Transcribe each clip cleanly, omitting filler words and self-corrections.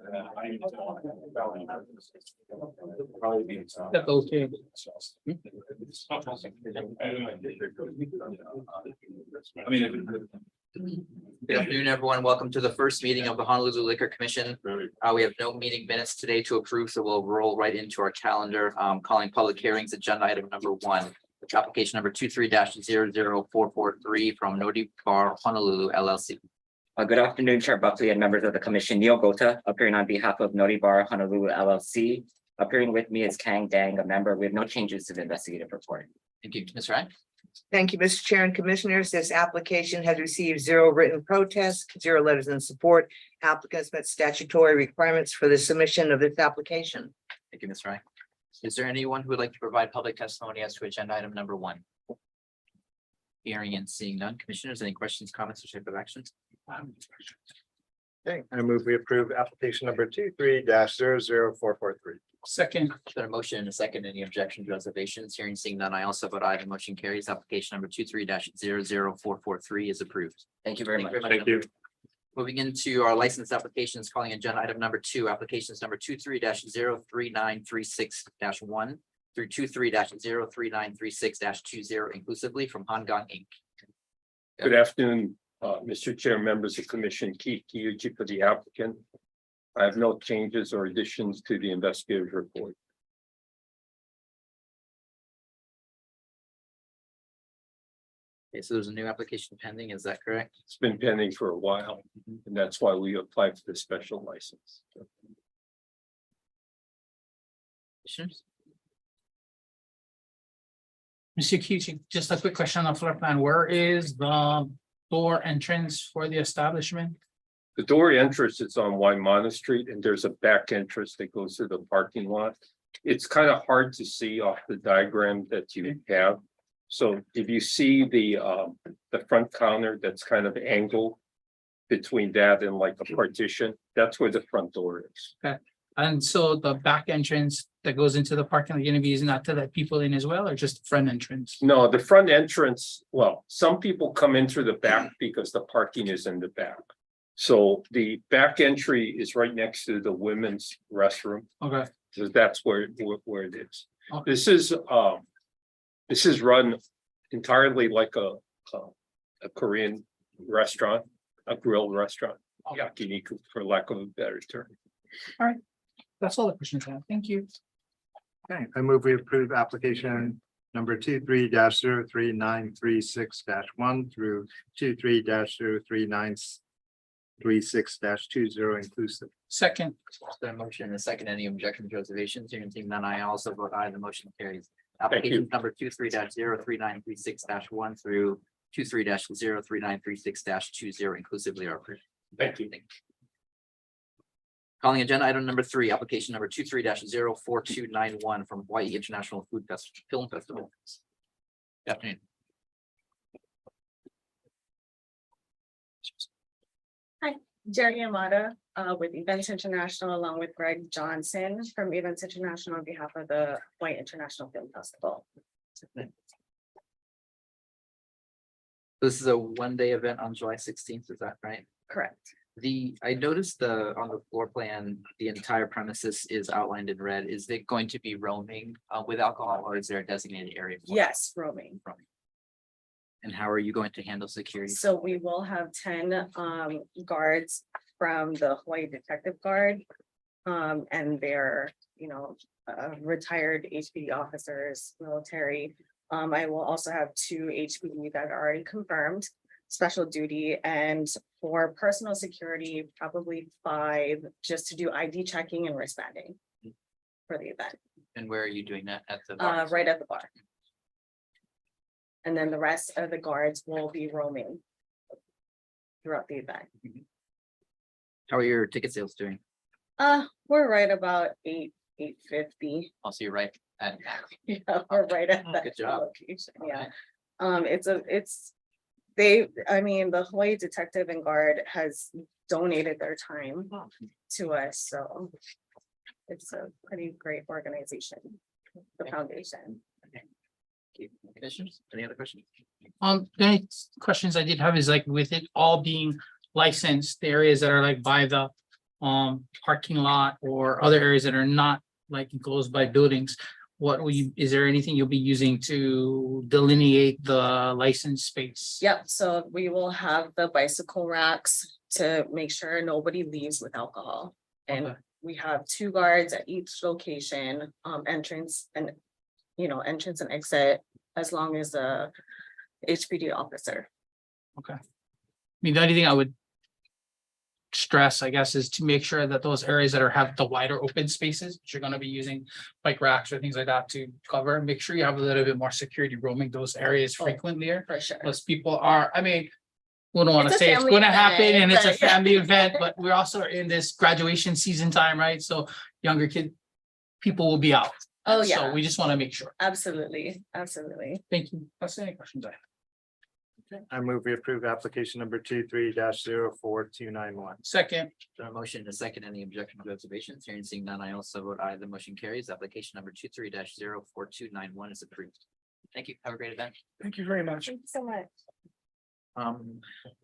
That okay. Good afternoon, everyone. Welcome to the first meeting of the Honolulu Liquor Commission. We have no meeting minutes today to approve, so we'll roll right into our calendar. Calling public hearings, agenda item number 1, application number 23-00443 from Nodi Bar Honolulu LLC. Good afternoon, Chair Buckley and members of the commission. Neil Gota, appearing on behalf of Nodi Bar Honolulu LLC. Appearing with me is Kang Dang, a member. We have no changes to the investigative report. Thank you, Ms. Ryan. Thank you, Mr. Chair and Commissioners. This application has received 0 written protests, 0 letters in support. Applicants met statutory requirements for the submission of this application. Thank you, Ms. Ryan. Is there anyone who would like to provide public testimony as to agenda item number 1? Hearing and seeing none. Commissioners, any questions, comments, or type of actions? Okay, I move we approve application number 23-00443. Second. Got a motion and a second. Any objections, reservations? Hearing seeing none, I also vote aye. The motion carries. Application number 23-00443 is approved. Thank you very much. Thank you. Moving into our license applications, calling agenda item number 2, applications number 23-03936-1 through 23-03936-20 inclusively from Hangang Inc. Good afternoon, Mr. Chair, members of Commission, Keith Kiyuchi for the applicant. I have no changes or additions to the investigative report. Okay, so there's a new application pending, is that correct? It's been pending for a while, and that's why we applied for the special license. Commissioners? Mr. Keating, just a quick question on the floor plan. Where is the door entrance for the establishment? The door entrance is on Waimana Street, and there's a back entrance that goes to the parking lot. It's kind of hard to see off the diagram that you have. So if you see the front counter that's kind of angled between that and like a partition, that's where the front door is. And so the back entrance that goes into the parking lot, going to be using that to let people in as well, or just the front entrance? No, the front entrance, well, some people come in through the back because the parking is in the back. So the back entry is right next to the women's restroom. Okay. So that's where it is. Okay. This is run entirely like a Korean restaurant, a grill restaurant, Okay. yakiniku, for lack of a better term. That's all the questions I have. Thank you. Okay, I move we approve application number 23-03936-1 through 23-03936-20 inclusive. Second. The motion and a second. Any objections, reservations? Hearing seeing none, I also vote aye. The motion carries. Thank you. Application number 23-03936-1 through 23-03936-20 inclusively are approved. Thank you. Calling agenda item number 3, application number 23-04291 from Hawaii International Film Festival. Good afternoon. Jerry Yamada with Events International, along with Greg Johnson from Events International on behalf of the Hawaii International Film Festival. This is a one-day event on July 16th, is that right? Correct. I noticed on the floor plan, the entire premises is outlined in red. Is it going to be roaming with alcohol, or is there a designated area? for it? Yes, roaming. And how are you going to handle security? So we will have 10 guards from the Hawaii Detective Guard. And they're, retired HPD officers, military. I will also have 2 HPD that are already confirmed, special duty, and for personal security, probably 5, just to do ID checking and wristbanding for the event. And where are you doing that? At the bar? Right at the bar. And then the rest of the guards will be roaming throughout the event. How are your ticket sales doing? We're right about 850. Also, you're right at. Yeah, we're right at that Good job. location. Yeah. The Hawaii Detective and Guard has donated their time to us, so it's a pretty great organization, the foundation. Commissioners, any other questions? The only questions I did have is like with it all being licensed, the areas that are like by the parking lot or other areas that are not like enclosed by buildings, is there anything you'll be using to delineate the license space? Yep, so we will have the bicycle racks to make sure nobody leaves with alcohol. And Okay. we have 2 guards at each location, entrance and, entrance and exit, as long as a HPD officer. I mean, the only thing I would stress, I guess, is to make sure that those areas that have the wider open spaces, which you're gonna be using bike racks or things like that to cover, make sure you have a little bit more security roaming those areas Oh. frequently here. For sure. Because people are, I mean, we don't want to It's a say it's family gonna happen event, and it's a but- family event, but we're also in this graduation season time, right? So younger people will be out. Oh, So yeah. we just want to make sure. Absolutely, absolutely. Thank you. That's any questions I have. I move we approve application number 23-04291. Second, A motion and a second, any objections or observations? Hearing seeing none, I also vote aye. The motion carries. Application number 23-04291 is approved. Thank you. Have a great event. thank you very much. Thank you so much.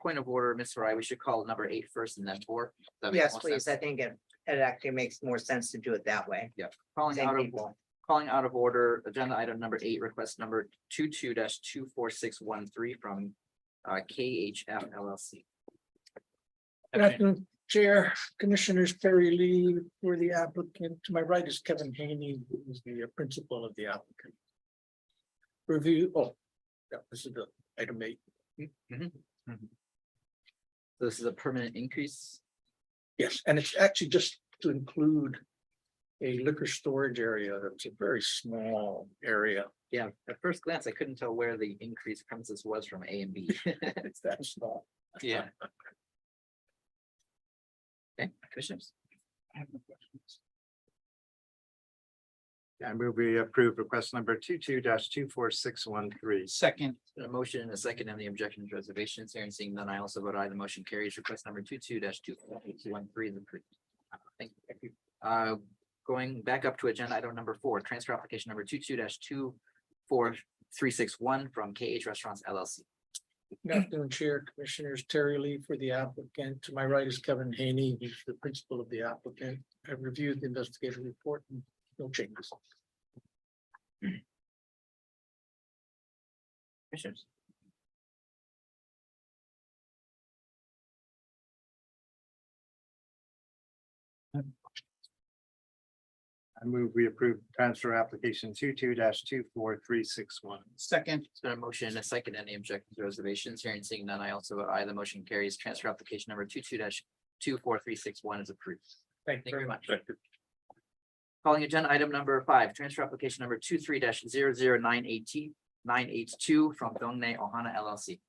Point of order, Ms. Harai, we should call number 8 first and then 4. That makes Yes, more please. sense. I think it actually makes more sense to do it that way. Calling Same out of people. Calling out of order, agenda item number 8, request number 22-24613 from KHF LLC. Good afternoon, Chair, Commissioners, Terry Lee for the applicant. To my right is Kevin Haney, who is the principal of the applicant. Review, this is the item 8. So this is a permanent increase. Yes, and it's actually just to include a liquor storage area. That's a very small area. Yeah, at first glance, I couldn't tell where the increased premises was from A and B. It's that small. Yeah. Okay, commissioners. I move we approve request number 22-24613. Second, A motion and a second, any objections, reservations? Hearing seeing none, I also vote aye. The motion carries. Request number 22-24613 is approved. Thank you. Going back up to agenda item number 4, transfer application number 22-24361 from KH Restaurants LLC. Good afternoon, Chair, Commissioners, Terry Lee for the applicant. To my right is Kevin Haney, who's the principal of the applicant. I've reviewed the investigative report and no changes. Commissioners. I move we approve transfer application 22-24361. second, It's been a motion and a second. Any objections or reservations? Hearing seeing none, I also vote aye. The motion carries. Transfer application number 22-24361 is approved. Thank Thank you very much. Calling agenda item number 5, transfer application number 23-00982 from Dongne Ohana LLC.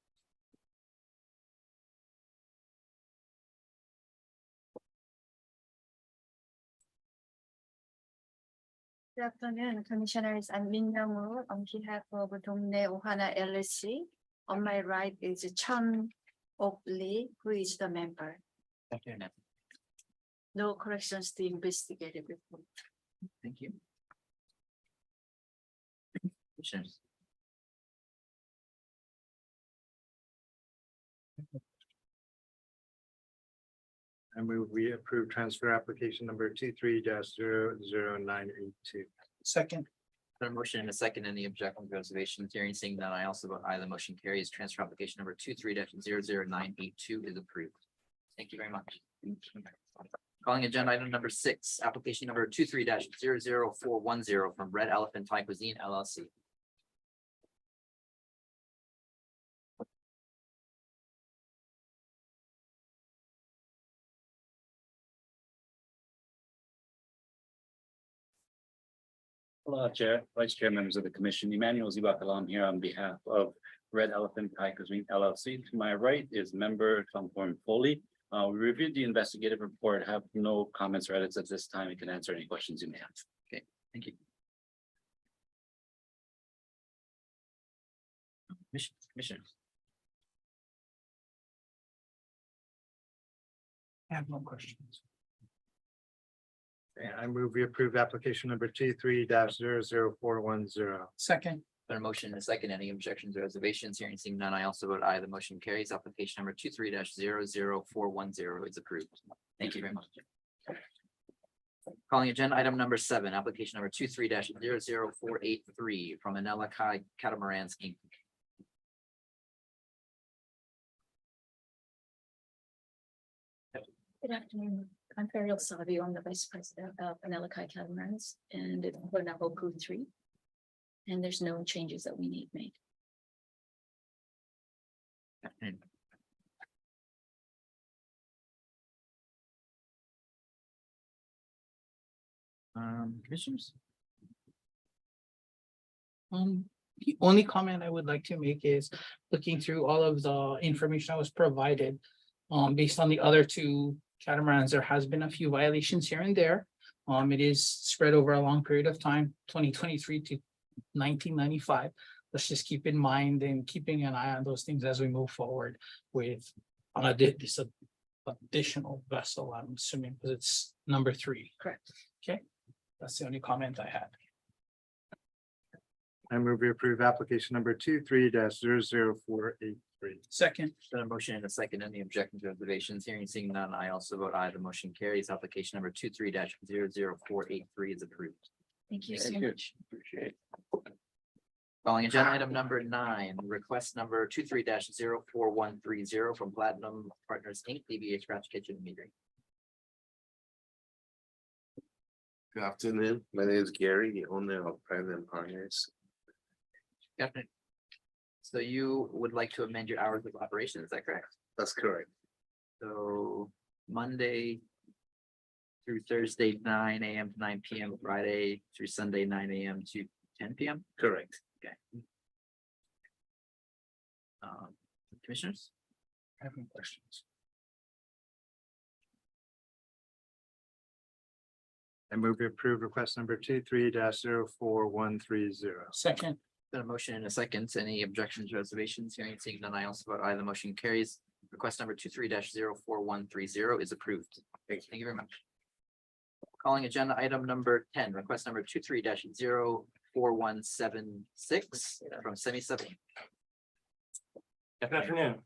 Good afternoon, Commissioners. I'm Min Young-woo on behalf of Dongne Ohana LLC. On my right is Chun Ok Lee, who is the member. No corrections to investigative report. Thank you. Commissioners. I move we approve transfer application number 23-00982. second, A motion and a second. Any objections, reservations? Hearing seeing none, I also vote aye. The motion carries. Transfer application number 23-00982 is approved. Thank you very much. Calling agenda item number 6, application number 23-00410 from Red Elephant Thai Cuisine LLC. Hello, Chair, Vice Chair, members of the Commission. Emmanuel Zibakalam here on behalf of Red Elephant Thai Cuisine LLC. To my right is member Thongporn Foley. We reviewed the investigative report, have no comments or edits at this time. We can answer any questions you may have. Thank you. Commissioners. I have no questions. I move we approve application number 23-00410. Second, Been a motion and a second. Any objections or reservations? Hearing seeing none, I also vote aye. The motion carries. Application number 23-00410 is approved. Thank you very much. Calling agenda item number 7, application number 23-00483 from LIQ Catamarans Inc. Good afternoon. I'm Ferial Savio. I'm the Vice President of Anelikai Catamarans, and we're now Oku 3. And there's no changes that we need made. Commissioners? The only comment I would like to make is looking through all of the information that was provided. Based on the other 2 catamarans, there has been a few violations here and there. It is spread over a long period of time, 2023 to 1995. Let's just keep in mind and keeping an eye on those things as we move forward with this additional vessel, I'm assuming, because it's number 3. Correct. Okay, that's the only comment I had. I move we approve application number 23-00483. Second, Got a motion and a second. Any objections or observations? Hearing seeing none, I also vote aye. The motion carries. Application number 23-00483 is approved. Thank you so Thank you. much. Appreciate it. Calling agenda item number 9, request number 23-04130 from Platinum Partners Inc., DBA Scratch Kitchen and Metering. Good afternoon. My name is Gary, the owner of Platinum Partners. Definitely. So you would like to amend your hours of operation, is that correct? That's correct. So Monday through Thursday, 9 a.m. to 9 p.m., Friday through Sunday, 9 a.m. to 10 p.m. Correct. Okay. Commissioners? I have no questions. I move we approve request number 23-04130. Second, Got a motion and a second. Any objections, reservations? Hearing seeing none, I also vote aye. The motion carries. Request number 23-04130 is approved. Thank you very much. Calling agenda item number 10, request number 23-04176 from Semi-7. Good afternoon.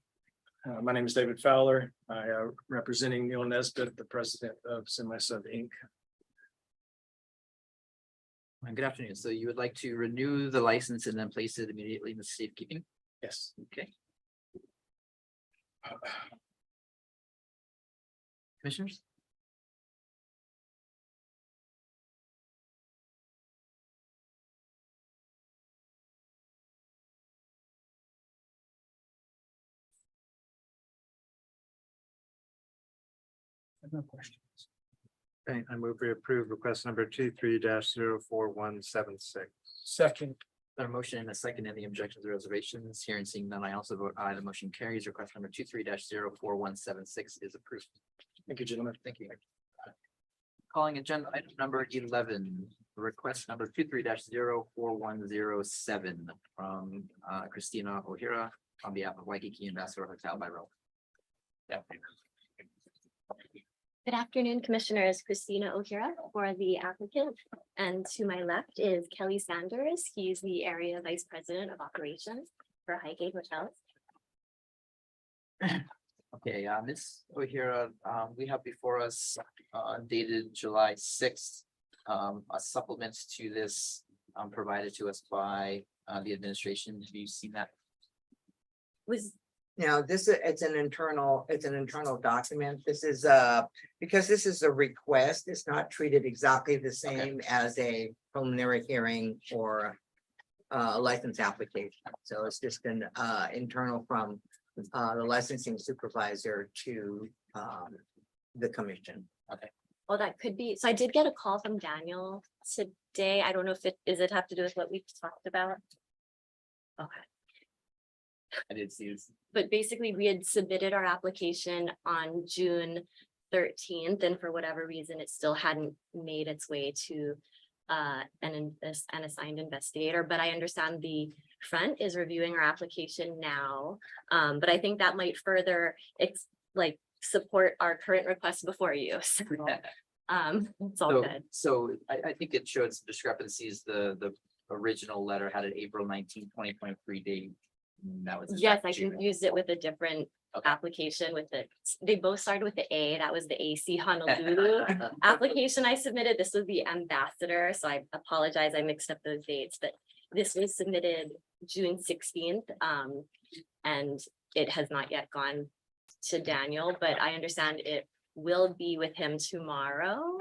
My name is David Fowler. I representing Neil Nesbitt, the president of Semi-Sub Inc. Good afternoon. So you would like to renew the license and then place it immediately in the safekeeping? Yes. Okay. Commissioners? I have no questions. Okay, I move we approve request number 23-04176. Second, Got a motion and a second. Any objections or reservations? Hearing seeing none, I also vote aye. The motion carries. Request number 23-04176 is approved. Thank you, gentlemen. Thank you. Calling agenda item number 11, request number 23-04107 from Christina O'Hara on behalf of Waikiki Ambassador Hotel by Row. Good afternoon, Commissioners. Christina O'Hara for the applicant. And to my left is Kelly Sanders. He's the Area Vice President of Operations for Highgate Hotels. Okay, Ms. O'Hara, we have before us dated July 6th, a supplement to this provided to us by the administration. Have you seen that? Now, it's an internal document. This is because this is a request, it's not treated exactly the same as a preliminary hearing or a license application. So it's just an internal from the licensing supervisor to the commission. Okay. Well, that could be. So I did get a call from Daniel today. I don't know if it have to do with what we've talked about. Okay. I did see this. But basically, we had submitted our application on June 13th, and for whatever reason, it still hadn't made its way to an assigned investigator. But I understand the front is reviewing our application now. But I think that might further support our current request before you. So it's all good. So I think it showed some discrepancies. The original letter had an April 19, 2023 date. That was. Yes, I confused it with a different Okay. application with they both started with the A. That was the AC Honolulu application I submitted. This was the ambassador, so I apologize, I mixed up those dates, but this was submitted June 16th. And it has not yet gone to Daniel, but I understand it will be with him tomorrow.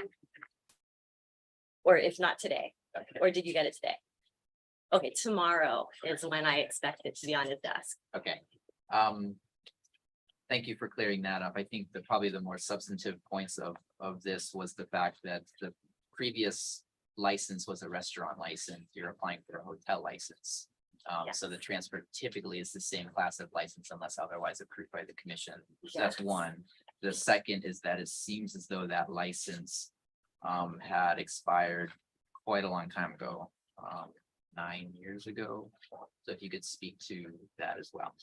Or if not today, or did you get it today? Okay, tomorrow is when I expect it to be on his desk. Okay. Thank you for clearing that up. I think probably the more substantive points of this was the fact that the previous license was a restaurant license. You're applying for a hotel license. So the transfer typically is the same class of license unless otherwise approved by the commission. So that's one. The second is that it seems as though that license had expired quite a long time ago, 9 years ago. So if you could speak to that as well.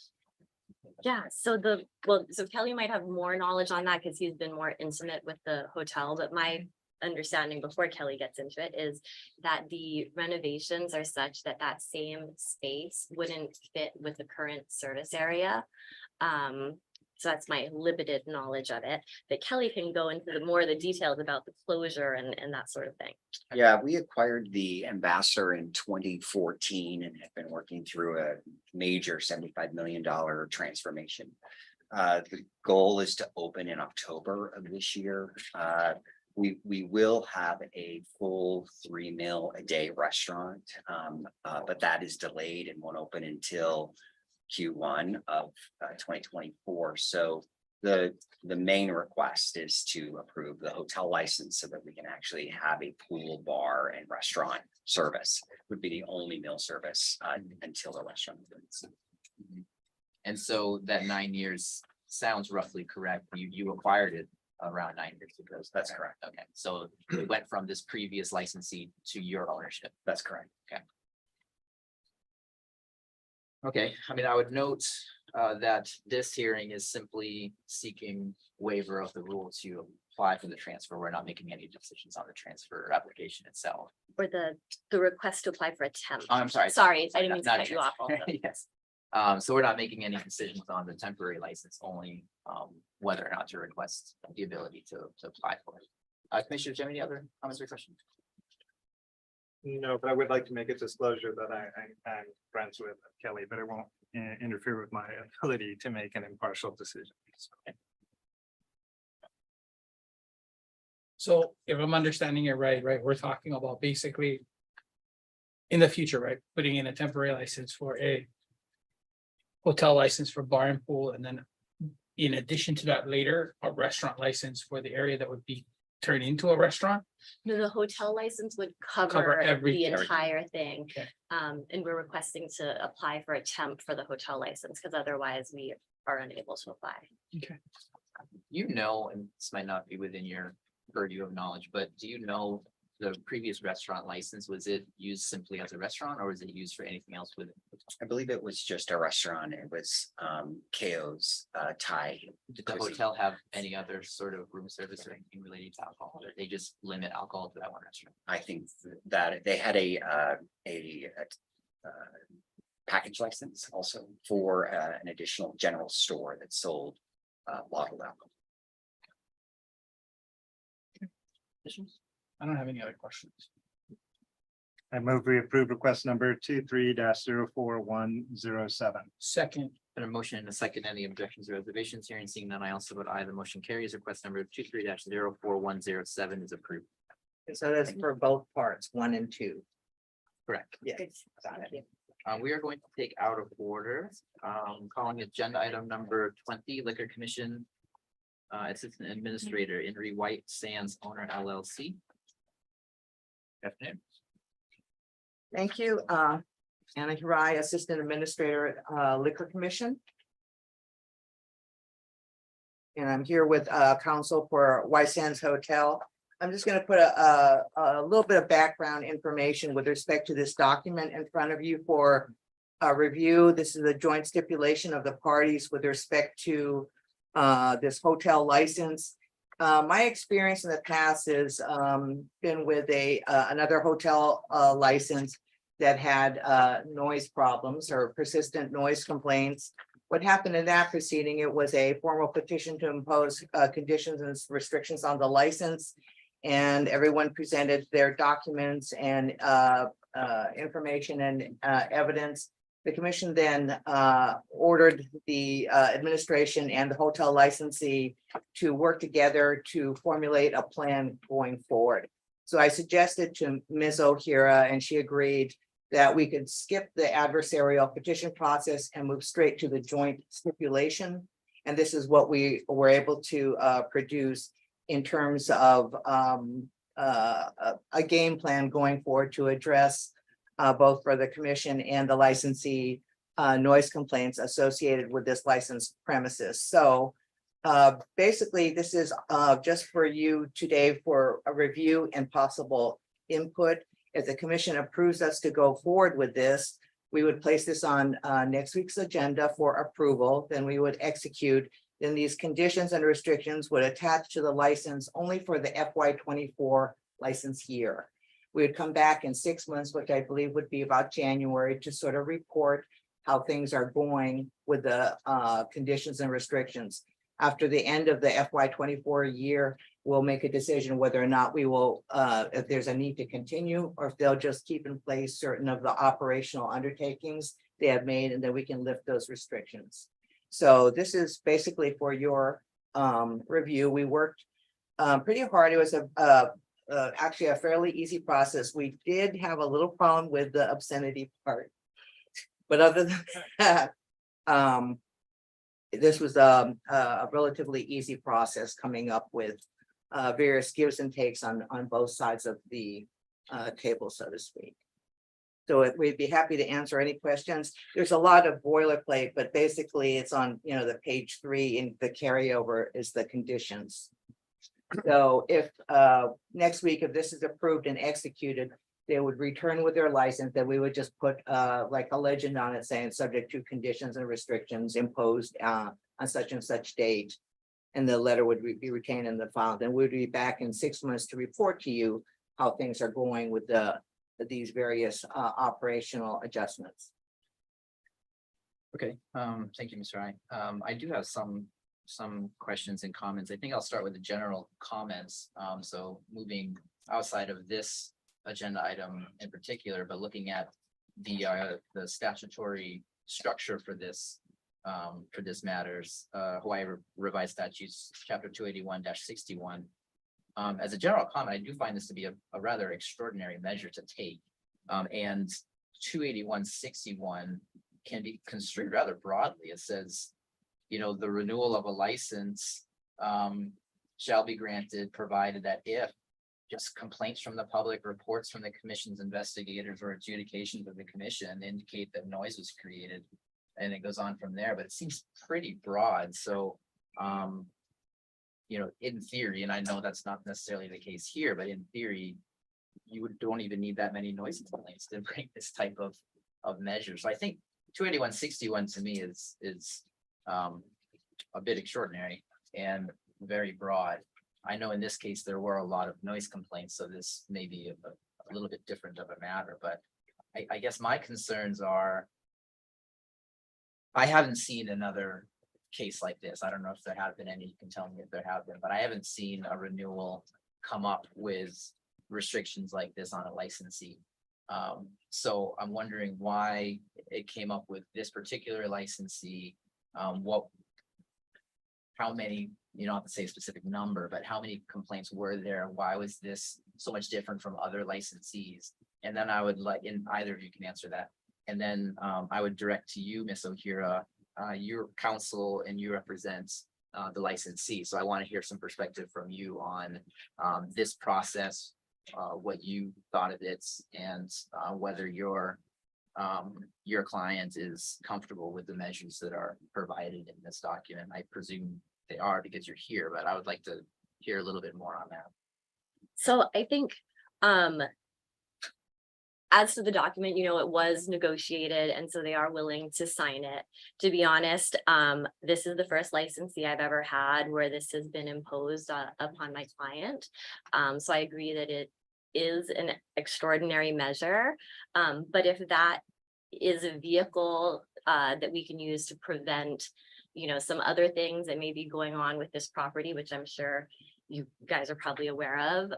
Yeah, so so Kelly might have more knowledge on that because he's been more intimate with the hotel, but my understanding before Kelly gets into it is that the renovations are such that that same space wouldn't fit with the current service area. So that's my limited knowledge of it, but Kelly can go into more of the details about the closure and that sort of thing. Yeah, we acquired the Ambassador in 2014 and have been working through a major $75 million transformation. The goal is to open in October of this year. We will have a full 3 meal a day restaurant, but that is delayed and won't open until Q1 of 2024. So the main request is to approve the hotel license so that we can actually have a pool, bar, and restaurant service. Would be the only meal service until the restaurant opens. And so that 9 years sounds roughly correct. You acquired it around 9 years ago. That's correct. Okay, so it went from this previous licensee to your ownership. That's correct. Okay, I mean, I would note that this hearing is simply seeking waiver of the rule to apply for the transfer. We're not making any decisions on the transfer application itself. Or the request to apply for a temp. Oh, I'm sorry. Sorry, I didn't mean to Not cut you off. also. Yes. So we're not making any decisions on the temporary license, only whether or not to request the ability to apply for it. Commissioner, do you have any other comments or questions? No, but I would like to make a disclosure that I'm friends with Kelly, but it won't interfere with my ability to make an impartial decision. So if I'm understanding it right, we're talking about basically in the future, right, putting in a temporary license for a hotel license for bar and pool, and then in addition to that later, a restaurant license for the area that would be turned into a restaurant. No, the hotel license would Cover cover the everything. entire thing. Okay. And we're requesting to apply for a temp for the hotel license because otherwise we are unable to apply. You know, and this might not be within your purview of knowledge, but do you know the previous restaurant license, was it used simply as a restaurant or was it used for anything else with it? I believe it was just a restaurant. It was KO's Thai. Did the hotel have any other sort of room service or anything related to alcohol, or they just limit alcohol to that one restaurant? I think that they had a package license also for an additional general store that sold bottled alcohol. I don't have any other questions. I move we approve request number 23-04107. Second, Been a motion and a second. Any objections or reservations? Hearing seeing none, I also vote aye. The motion carries. Request number 23-04107 is approved. So that's for both parts, 1 and 2. Correct. Yes. Got it. We are going to take out of order, calling agenda item number 20, Liquor Commission. Assistant Administrator, Henry White Sands Owner LLC. Afternoon. Thank you. Anna Hurai, Assistant Administrator, Liquor Commission. And I'm here with counsel for White Sands Hotel. I'm just going to put a little bit of background information with respect to this document in front of you for review. This is a joint stipulation of the parties with respect to this hotel license. My experience in the past is been with another hotel license that had noise problems or persistent noise complaints. What happened in that proceeding, it was a formal petition to impose conditions and restrictions on the license. And everyone presented their documents and information and evidence. The commission then ordered the administration and the hotel licensee to work together to formulate a plan going forward. So I suggested to Ms. O'Hara, and she agreed that we could skip the adversarial petition process and move straight to the joint stipulation. And this is what we were able to produce in terms of a game plan going forward to address both for the commission and the licensee noise complaints associated with this licensed premises. So basically, this is just for you today for a review and possible input. If the commission approves us to go forward with this, we would place this on next week's agenda for approval. Then we would execute. Then these conditions and restrictions would attach to the license only for the FY24 license year. We would come back in 6 months, which I believe would be about January, to sort of report how things are going with the conditions and restrictions. After the end of the FY24 year, we'll make a decision whether or not we will, if there's a need to continue, or if they'll just keep in place certain of the operational undertakings they have made, and then we can lift those restrictions. So this is basically for your review. We worked pretty hard. It was actually a fairly easy process. We did have a little problem with the obscenity part, but other than that, this was a relatively easy process coming up with various gives and takes on both sides of the table, so to speak. So we'd be happy to answer any questions. There's a lot of boilerplate, but basically it's on, the page 3 in the carryover is the conditions. So if next week, if this is approved and executed, they would return with their license, then we would just put like a legend on it saying subject to conditions and restrictions imposed on such and such date. And the letter would be retained in the file. Then we'd be back in 6 months to report to you how things are going with these various operational adjustments. Okay, thank you, Mr. Ryan. I do have some questions and comments. I think I'll start with the general comments. So moving outside of this agenda item in particular, but looking at the statutory structure for this matters, Hawaii Revised Statutes, Chapter 281-61. As a general comment, I do find this to be a rather extraordinary measure to take. And 281-61 can be construed rather broadly. It says, the renewal of a license shall be granted, provided that if just complaints from the public, reports from the commission's investigators, or adjudications of the commission indicate that noise was created, and it goes on from there. But it seems pretty broad. So, in theory, and I know that's not necessarily the case here, but in theory, you don't even need that many noise complaints to bring this type of measure. So I think 281-61 to me is a bit extraordinary and very broad. I know in this case, there were a lot of noise complaints, so this may be a little bit different of a matter, but I guess my concerns are, I haven't seen another case like this. I don't know if there have been any, you can tell me if there have been, but I haven't seen a renewal come up with restrictions like this on a licensee. So I'm wondering why it came up with this particular licensee. How many, you don't have to say a specific number, but how many complaints were there? Why was this so much different from other licensees? And then I would like, and either of you can answer that. And then I would direct to you, Ms. O'Hara, your counsel and you represent the licensee. So I want to hear some perspective from you on this process, what you thought of it, and whether your client is comfortable with the measures that are provided in this document. I presume they are because you're here, but I would like to hear a little bit more on that. So I think as to the document, it was negotiated, and so they are willing to sign it. To be honest, this is the first licensee I've ever had where this has been imposed upon my client. So I agree that it is an extraordinary measure. But if that is a vehicle that we can use to prevent, some other things that may be going on with this property, which I'm sure you guys are probably aware of,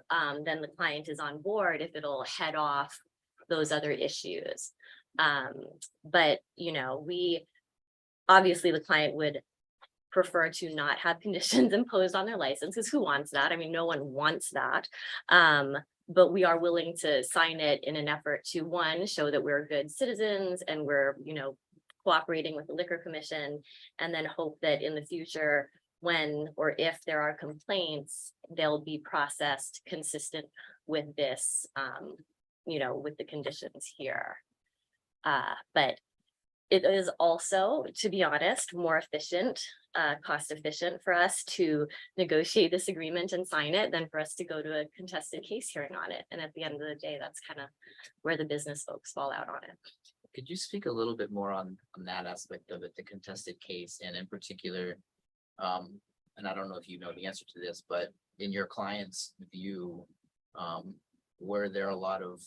then the client is on board if it'll head off those other issues. But, we, obviously the client would prefer to not have conditions imposed on their license, because who wants that? I mean, no one wants that. But we are willing to sign it in an effort to, one, show that we're good citizens and we're, cooperating with the Liquor Commission, and then hope that in the future, when or if there are complaints, they'll be processed consistent with this, with the conditions here. But it is also, to be honest, more efficient, cost efficient for us to negotiate this agreement and sign it than for us to go to a contested case hearing on it. And at the end of the day, that's kind of where the business folks fall out on it. Could you speak a little bit more on that aspect of it, the contested case, and in particular, and I don't know if you know the answer to this, but in your client's view, were there a lot of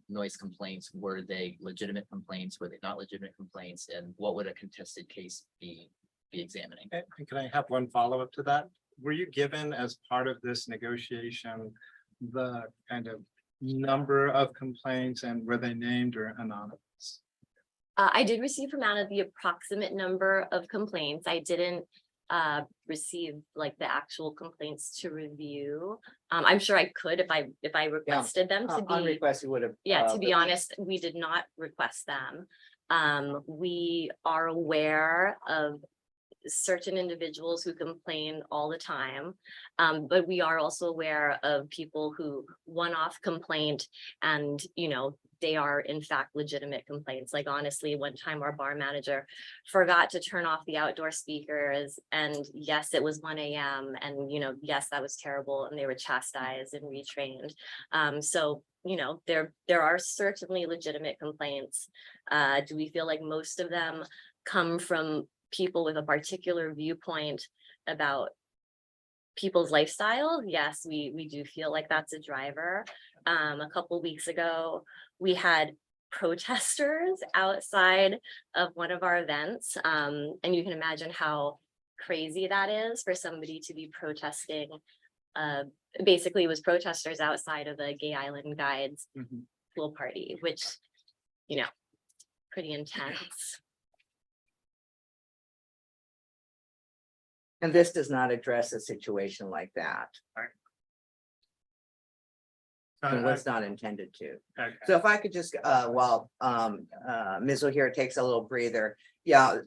noise complaints? Were they legitimate complaints? Were they not legitimate complaints? And what would a contested case be examining? And can I have one follow-up to that? Were you given, as part of this negotiation, the kind of number of complaints, and were they named or anonymous? I did receive from Anna the approximate number of complaints. I didn't receive like the actual complaints to review. I'm sure I could if I requested them to be. Unrequested would have. Yeah, to be honest, we did not request them. We are aware of certain individuals who complain all the time. But we are also aware of people who one-off complaint and, they are in fact legitimate complaints. Like honestly, one time our bar manager forgot to turn off the outdoor speakers, and yes, it was 1 a.m. and, yes, that was terrible, and they were chastised and retrained. So, there are certainly legitimate complaints. Do we feel like most of them come from people with a particular viewpoint about people's lifestyle? Yes, we do feel like that's a driver. A couple weeks ago, we had protesters outside of one of our events. And you can imagine how crazy that is for somebody to be protesting. Basically, it was protesters outside of the Gay Island Guides pool party, which, pretty intense. And this does not address a situation like that. And was not intended to. Okay. So if I could just, while Ms. O'Hare takes a little breather. Yeah,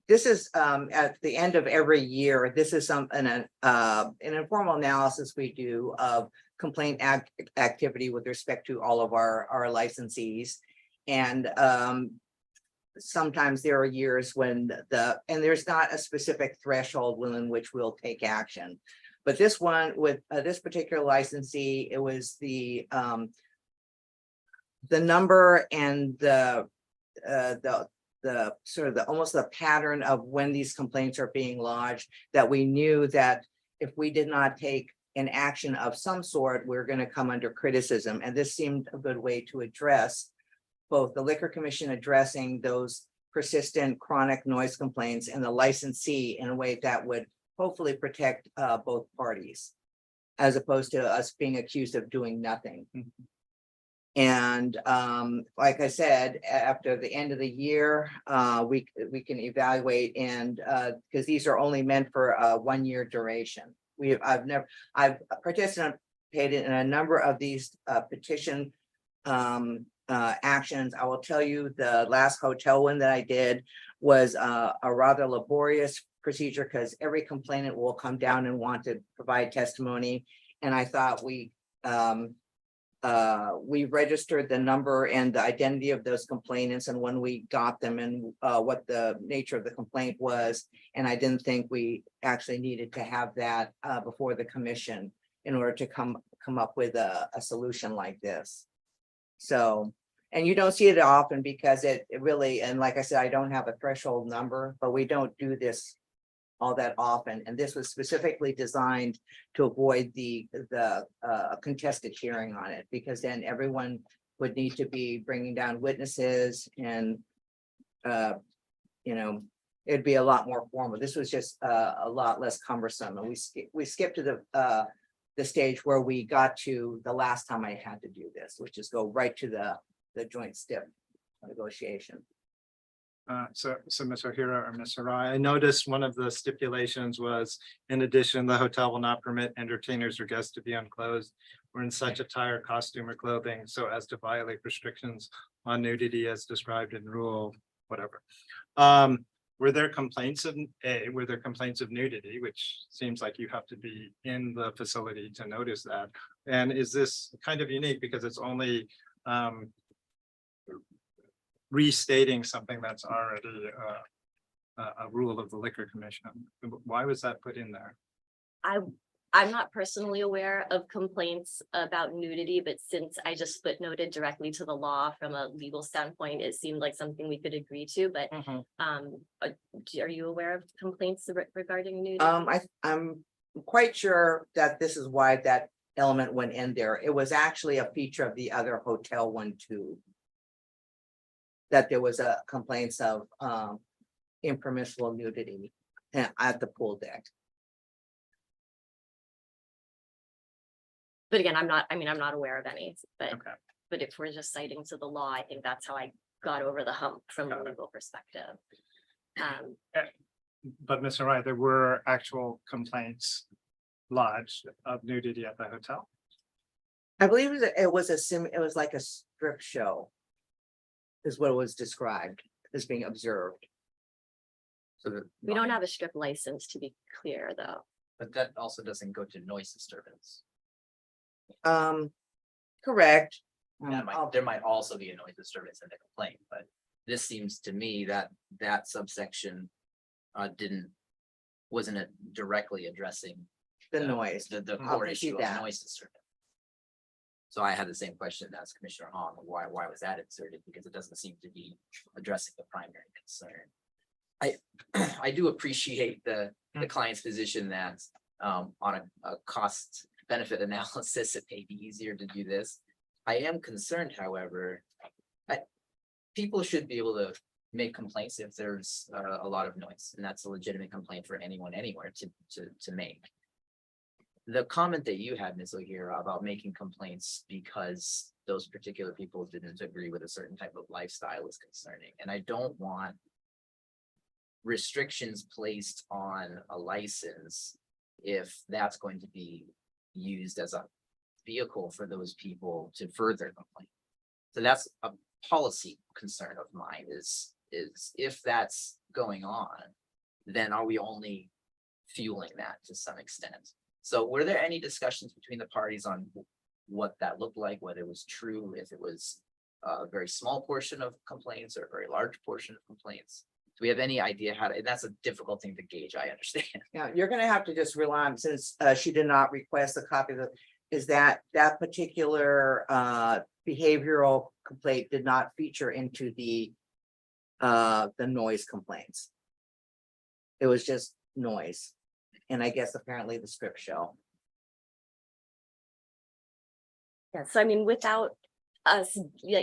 this is at the end of every year, this is an informal analysis we do of complaint activity with respect to all of our licensees. And sometimes there are years when and there's not a specific threshold within which we'll take action. But this one with this particular licensee, it was the number and the sort of almost the pattern of when these complaints are being lodged, that we knew that if we did not take an action of some sort, we're going to come under criticism. And this seemed a good way to address both the Liquor Commission addressing those persistent chronic noise complaints and the licensee in a way that would hopefully protect both parties, as opposed to us being accused of doing nothing. And like I said, after the end of the year, we can evaluate, and because these are only meant for a 1-year duration. I've participated in a number of these petition actions. I will tell you, the last hotel one that I did was a rather laborious procedure, because every complainant will come down and want to provide testimony. And I thought we registered the number and the identity of those complainants and when we got them and what the nature of the complaint was. And I didn't think we actually needed to have that before the commission in order to come up with a solution like this. So, and you don't see it often because it really, and like I said, I don't have a threshold number, but we don't do this all that often. And this was specifically designed to avoid the contested hearing on it, because then everyone would need to be bringing down witnesses, and you know, it'd be a lot more formal. This was just a lot less cumbersome, and we skipped to the stage where we got to the last time I had to do this, which is go right to the joint STIP negotiation. So Ms. O'Hara or Ms. Harai, I noticed one of the stipulations was, in addition, the hotel will not permit entertainers or guests to be unclothed or in such attire, costume, or clothing so as to violate restrictions on nudity as described in rule, whatever. Were there complaints of nudity, which seems like you have to be in the facility to notice that? And is this kind of unique because it's only restating something that's already a rule of the Liquor Commission? Why was that put in there? I'm not personally aware of complaints about nudity, but since I just footnoted directly to the law from a legal standpoint, it seemed like something we could agree to, but are you aware of complaints regarding nudity? I'm quite sure that this is why that element went in there. It was actually a feature of the other hotel one too. That there was a complaints of impermissible nudity at the pool deck. But again, I'm not aware of any, but Okay. but if we're just citing to the law, I think that's how I got over the hump from a legal perspective. But Ms. Harai, there were actual complaints lodged of nudity at the hotel? I believe it was like a strip show. Is what it was described as being observed. So We don't have a strip license, to be clear, though. but that also doesn't go to noise disturbance. Correct. There might also be a noise disturbance in the complaint, but this seems to me that that subsection wasn't directly addressing The noise. the I'll core concede issue of that. noise disturbance. So I had the same question as Commissioner Hong, why was that inserted? Because it doesn't seem to be addressing the primary concern. I do appreciate the client's position that on a cost benefit analysis, it may be easier to do this. I am concerned, however, people should be able to make complaints if there's a lot of noise, and that's a legitimate complaint for anyone anywhere to make. The comment that you had, Ms. O'Hara, about making complaints because those particular people didn't agree with a certain type of lifestyle is concerning, and I don't want restrictions placed on a license if that's going to be used as a vehicle for those people to further complain. So that's a policy concern of mine is if that's going on, then are we only fueling that to some extent? So were there any discussions between the parties on what that looked like, whether it was true, if it was a very small portion of complaints or a very large portion of complaints? Do we have any idea how to, and that's a difficult thing to gauge, I understand. Yeah, you're gonna have to just rely on, since she did not request a copy of it, is that particular behavioral complaint did not feature into the noise complaints. It was just noise. And I guess apparently the script show. Yeah, so I mean, without us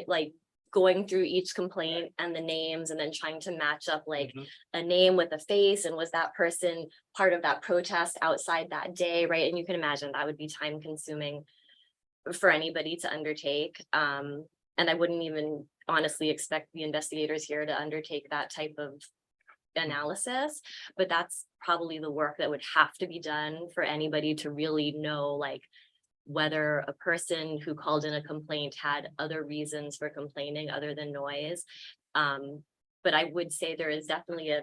like going through each complaint and the names and then trying to match up like a name with a face, and was that person part of that protest outside that day, right? And you can imagine that would be time consuming for anybody to undertake. And I wouldn't even honestly expect the investigators here to undertake that type of analysis, but that's probably the work that would have to be done for anybody to really know like whether a person who called in a complaint had other reasons for complaining other than noise. But I would say there is definitely a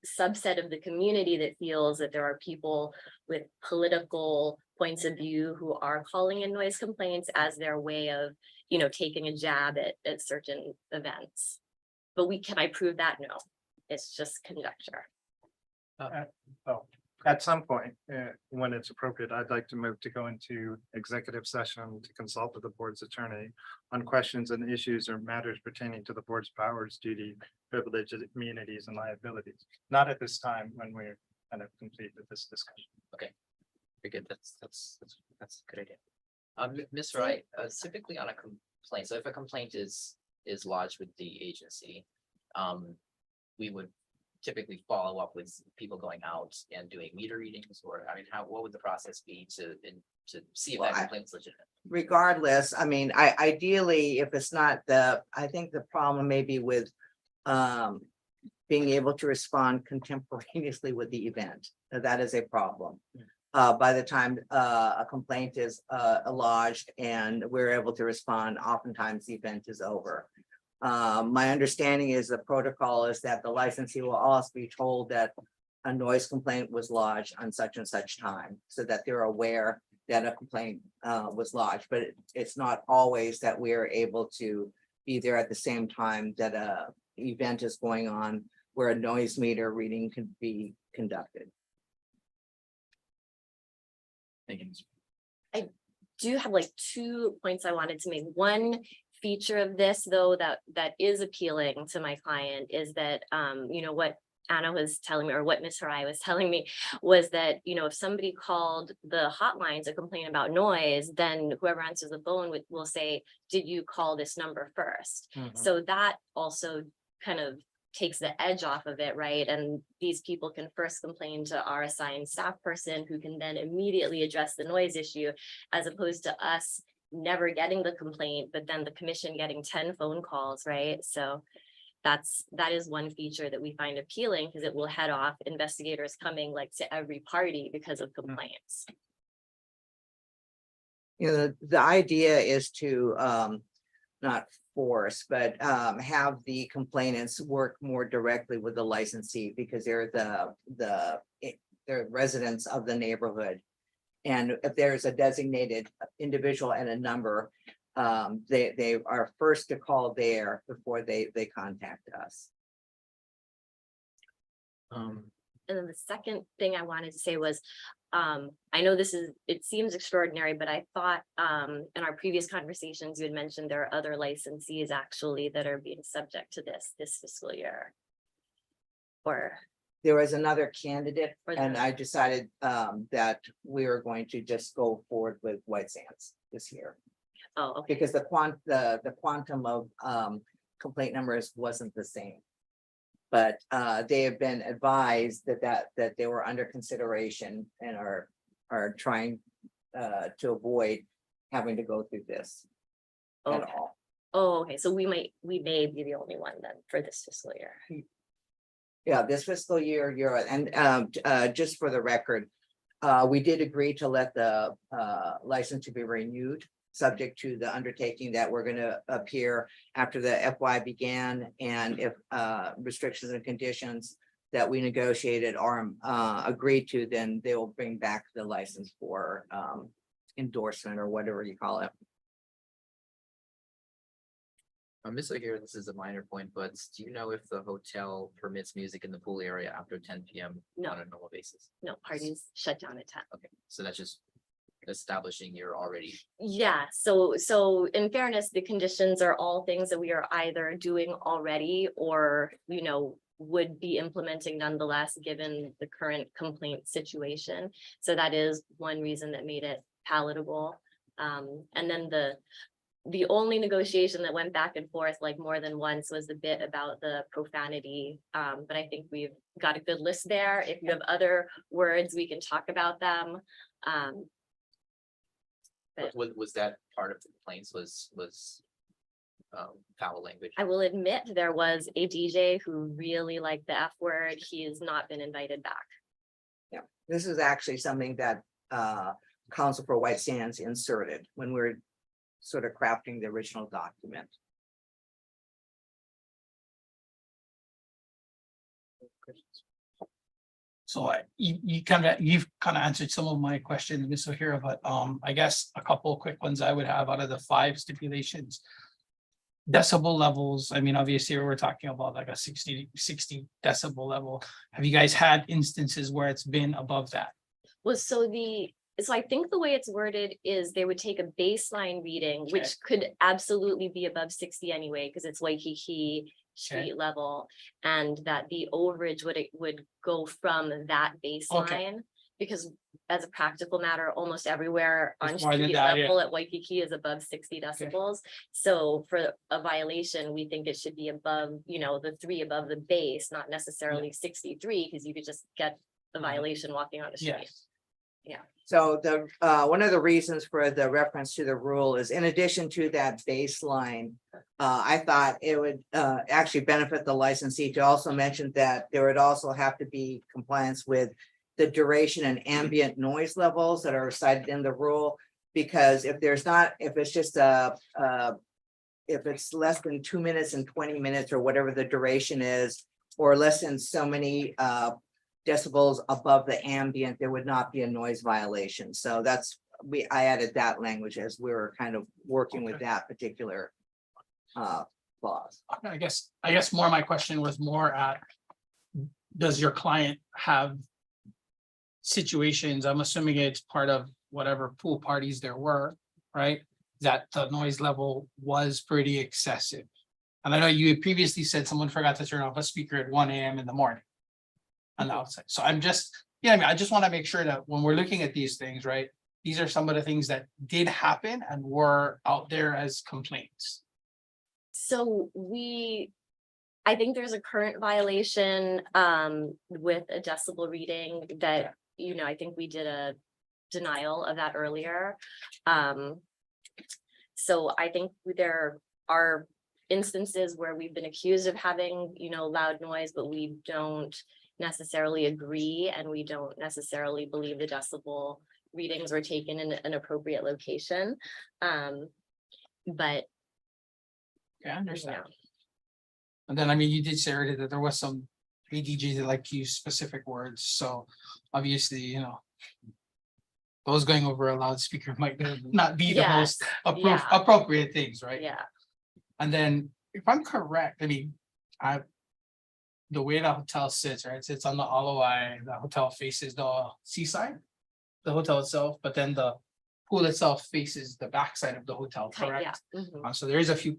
subset of the community that feels that there are people with political points of view who are calling in noise complaints as their way of, you know, taking a jab at certain events. But can I prove that? No, it's just conjecture. At some point, when it's appropriate, I'd like to move to go into executive session to consult with the board's attorney on questions and issues or matters pertaining to the board's powers, duty, privileges, immunities, and liabilities. Not at this time when we're kind of complete with this discussion. Okay, very good. That's a good idea. Ms. Wright, typically on a complaint, so if a complaint is lodged with the agency, we would typically follow up with people going out and doing meter readings, or, I mean, what would the process be to see if Well, that complaint is legitimate? Regardless, I mean, ideally, if it's not I think the problem may be with being able to respond contemporaneously with the event. That is a problem. By the time a complaint is lodged and we're able to respond, oftentimes the event is over. My understanding is the protocol is that the licensee will also be told that a noise complaint was lodged on such and such time, so that they're aware that a complaint was lodged, but it's not always that we are able to be there at the same time that a event is going on where a noise meter reading can be conducted. Thank you. Do have like 2 points I wanted to make. One feature of this, though, that is appealing to my client is that, you know, what Anna was telling me, or what Ms. Harai was telling me, was that, you know, if somebody called the hotline to complain about noise, then whoever answers the phone will say, did you call this number first? So that also kind of takes the edge off of it, right? And these people can first complain to our assigned staff person, who can then immediately address the noise issue, as opposed to us never getting the complaint, but then the commission getting 10 phone calls, right? So that is one feature that we find appealing, because it will head off investigators coming like to every party because of complaints. You know, the idea is to not force, but have the complainants work more directly with the licensee, because they're they're residents of the neighborhood. And if there's a designated individual and a number, they are first to call there before they contact us. And then the second thing I wanted to say was, I know it seems extraordinary, but I thought in our previous conversations, you had mentioned there are other licensees actually that are being subject to this fiscal year. Or There was another candidate, Or and the- I decided that we were going to just go forward with White Sands this year. oh, okay. Because the quantum of complaint numbers wasn't the same. But they have been advised that they were under consideration and are trying to avoid having to go through this at Okay. all. Oh, okay. So we may be the only one then for this fiscal year. Yeah, this fiscal year, just for the record, we did agree to let the license to be renewed, subject to the undertaking that we're gonna appear after the FY began, and if restrictions and conditions that we negotiated are agreed to, then they will bring back the license for endorsement, or whatever you call it. Ms. O'Hara, this is a minor point, but do you know if the hotel permits music in the pool area after 10 PM No. on a normal basis? No, parties shut down at 10. Okay, so that's just establishing you're already. Yeah, so in fairness, the conditions are all things that we are either doing already or, you know, would be implementing nonetheless, given the current complaint situation. So that is one reason that made it palatable. And then the only negotiation that went back and forth like more than once was the bit about the profanity. But I think we've got a good list there. If you have other words, we can talk about them. Was that part of the complaints was foul language? I will admit there was a DJ who really liked the F word. He has not been invited back. Yeah, this is actually something that Council for White Sands inserted when we were sort of crafting the original document. So you've kind of answered some of my questions, Ms. O'Hara, but I guess a couple of quick ones I would have out of the 5 stipulations. Decibel levels, I mean, obviously, we're talking about like a 60 decibel level. Have you guys had instances where it's been above that? Well, so I think the way it's worded is they would take a baseline reading, which could absolutely be above 60 anyway, because it's Waikiki street level, and that the overage would go from that baseline. because as a practical matter, almost everywhere on It's more than street that, yeah. level at Waikiki is above 60 decibels. So for a violation, we think it should be above, you know, the 3 above the base, not necessarily 63, because you could just get a violation walking on the street. Yes. So the, one of the reasons for the reference to the rule is in addition to that baseline. I thought it would actually benefit the licensee to also mention that there would also have to be compliance with the duration and ambient noise levels that are cited in the rule. Because if there's not, if it's just if it's less than 2 minutes and 20 minutes or whatever the duration is, or less than so many decibels above the ambient, there would not be a noise violation. So that's, I added that language as we were kind of working with that particular clause. I guess more my question was more at, does your client have situations, I'm assuming it's part of whatever pool parties there were, right? That the noise level was pretty excessive. And I know you had previously said someone forgot to turn off a speaker at 1 a.m. in the morning on the outside. So I'm just, yeah, I mean, I just want to make sure that when we're looking at these things, right, these are some of the things that did happen and were out there as complaints. So I think there's a current violation with a decibel reading that, you know, I think we did a denial of that earlier. So I think there are instances where we've been accused of having, you know, loud noise, but we don't necessarily agree, and we don't necessarily believe the decibel readings were taken in an appropriate location. But Okay, I understand. And then, I mean, you did say already that there was some DJs that like to use specific words, so obviously, you know, those going over a loudspeaker might not be the Yes, most yeah. appropriate things, right? Yeah, And then, if I'm correct, I mean, the way the hotel sits, right, it sits on the Aloi, the hotel faces the seaside, the hotel itself, but then the pool itself faces the backside of the hotel, yeah. correct? Mhm. So there is a few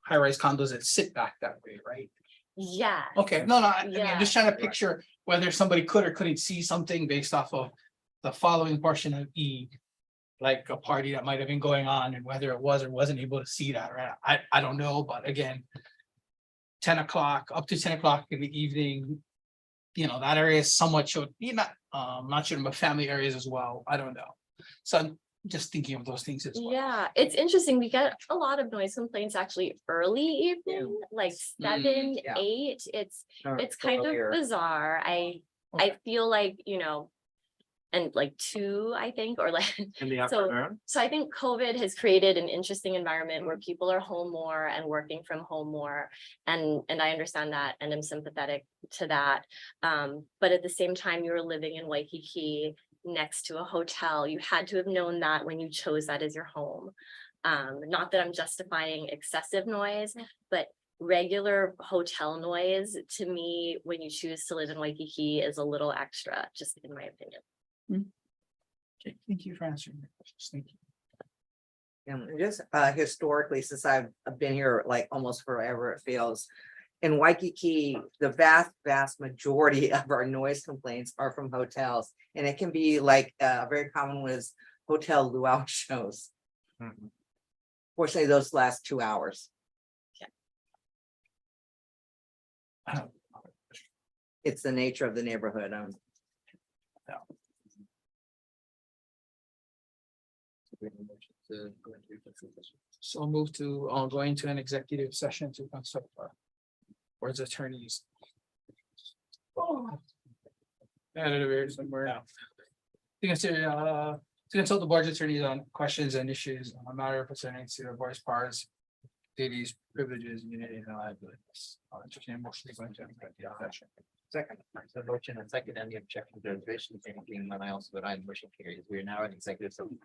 high-rise condos that sit back that way, right? Yeah. Okay, no, I mean, I'm just trying to Right. picture whether somebody could or couldn't see something based off of the following portion of E. Like a party that might have been going on and whether it was or wasn't able to see that, right? I don't know, but again. 10 o'clock, up to 10 o'clock in the evening. You know, that area is somewhat showed, not sure, but family areas as well. I don't know. So I'm just thinking of those things as well. Yeah, it's interesting. We get a lot of noise complaints actually early evening, like 7, yeah. 8. It's kind of Earlier. bizarre. I feel like, you know, and like 2, I think, or like In the so afternoon? so I think COVID has created an interesting environment where people are home more and working from home more. And I understand that and I'm sympathetic to that. But at the same time, you were living in Waikiki next to a hotel. You had to have known that when you chose that as your home. Not that I'm justifying excessive noise, but regular hotel noise to me, when you choose to live in Waikiki, is a little extra, just in my opinion. Okay, thank you for answering the questions. Thank you. And just historically, since I've been here like almost forever, it feels. In Waikiki, the vast majority of our noise complaints are from hotels. And it can be like very common was hotel luau shows. Mhm. Fortunately, those last 2 hours. It's the nature of the neighborhood. So move to go into an executive session to consult board's attorneys. Added over here somewhere now. To consult the board's attorneys on questions and issues on a matter pertaining to the board's powers, duties, privileges, immunity, and liabilities. I'll entertain a motion to go into executive session. Second, so motion and second, any objections or reservations, anything, and I also vote aye, motion carries. We are now in executive session.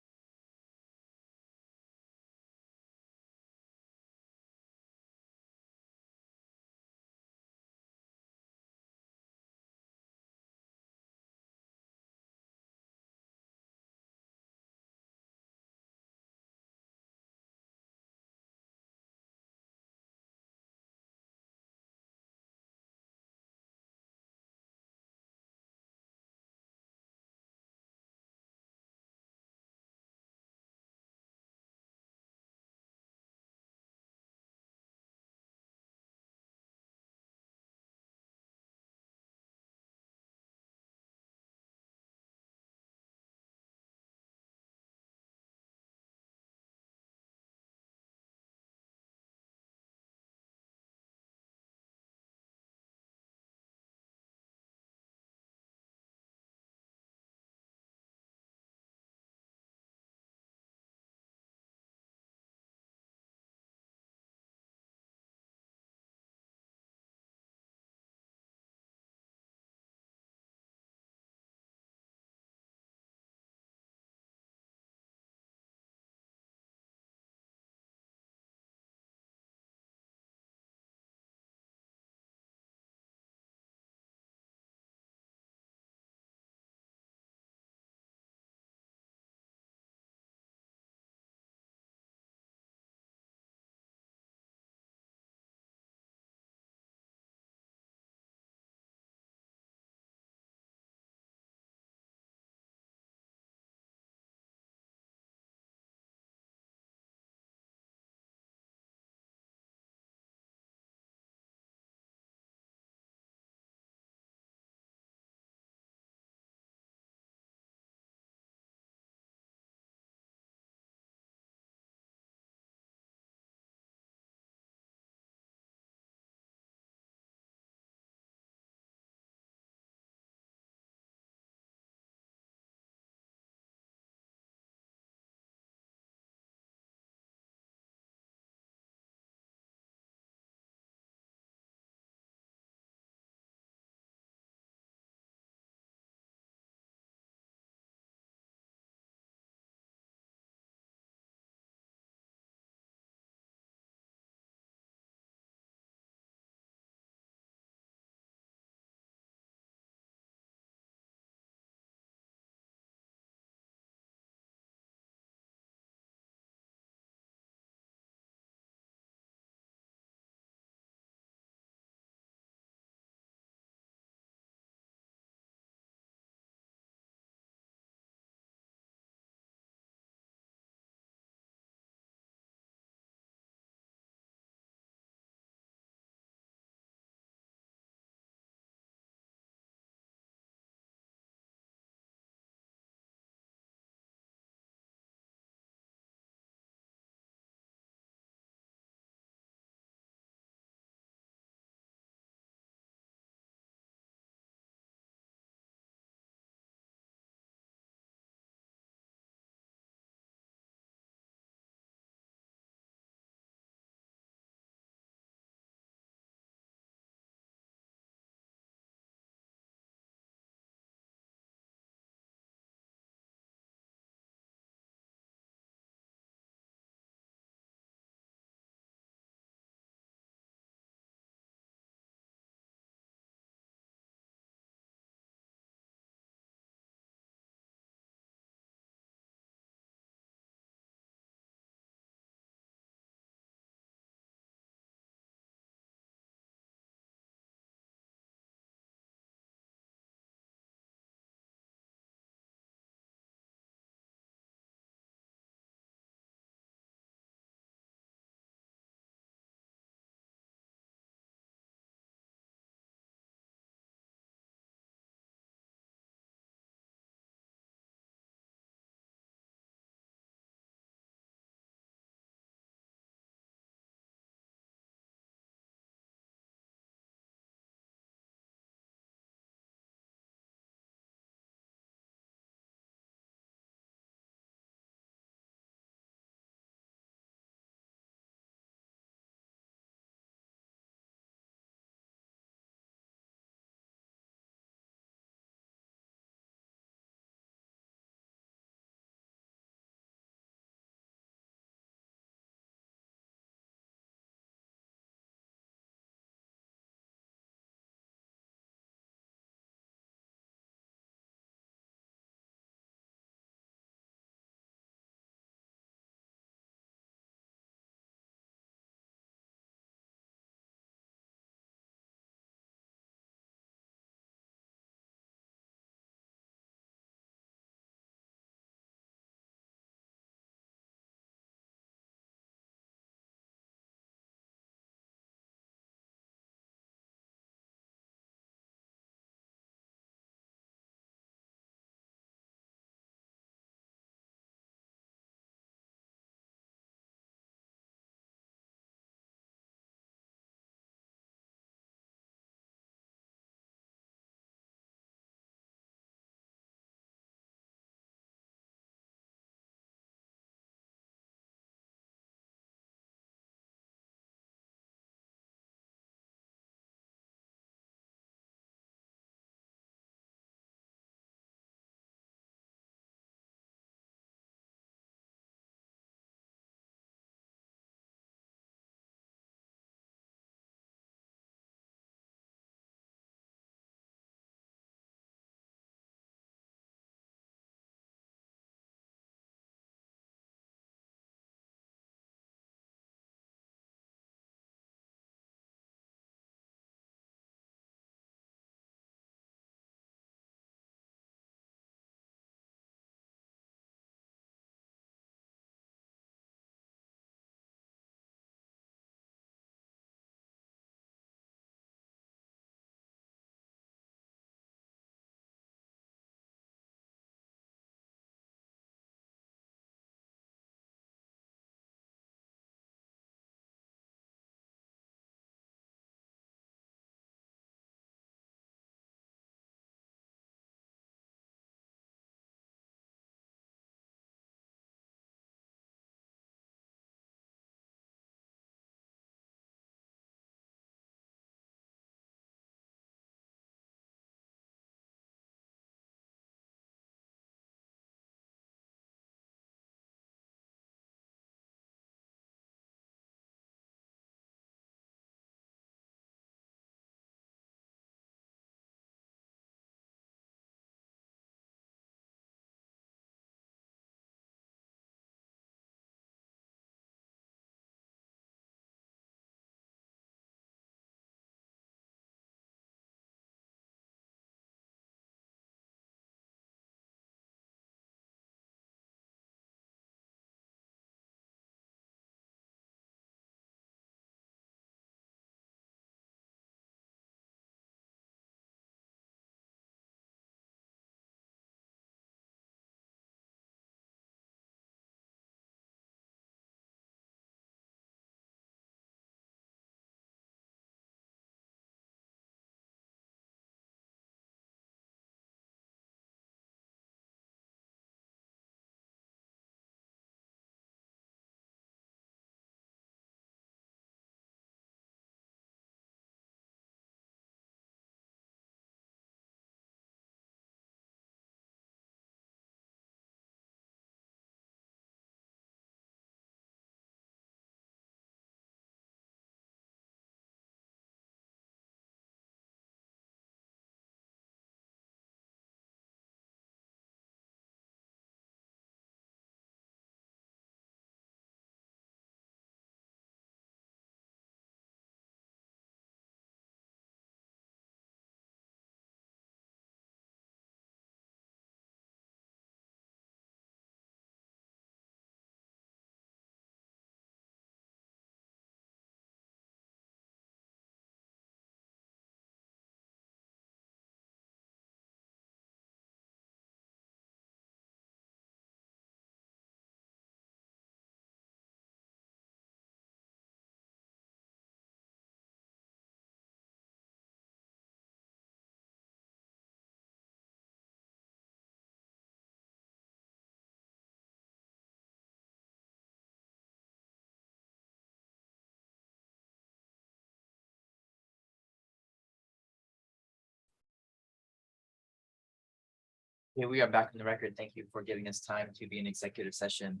Yeah, we are back in the record. Thank you for giving us time to be in executive session.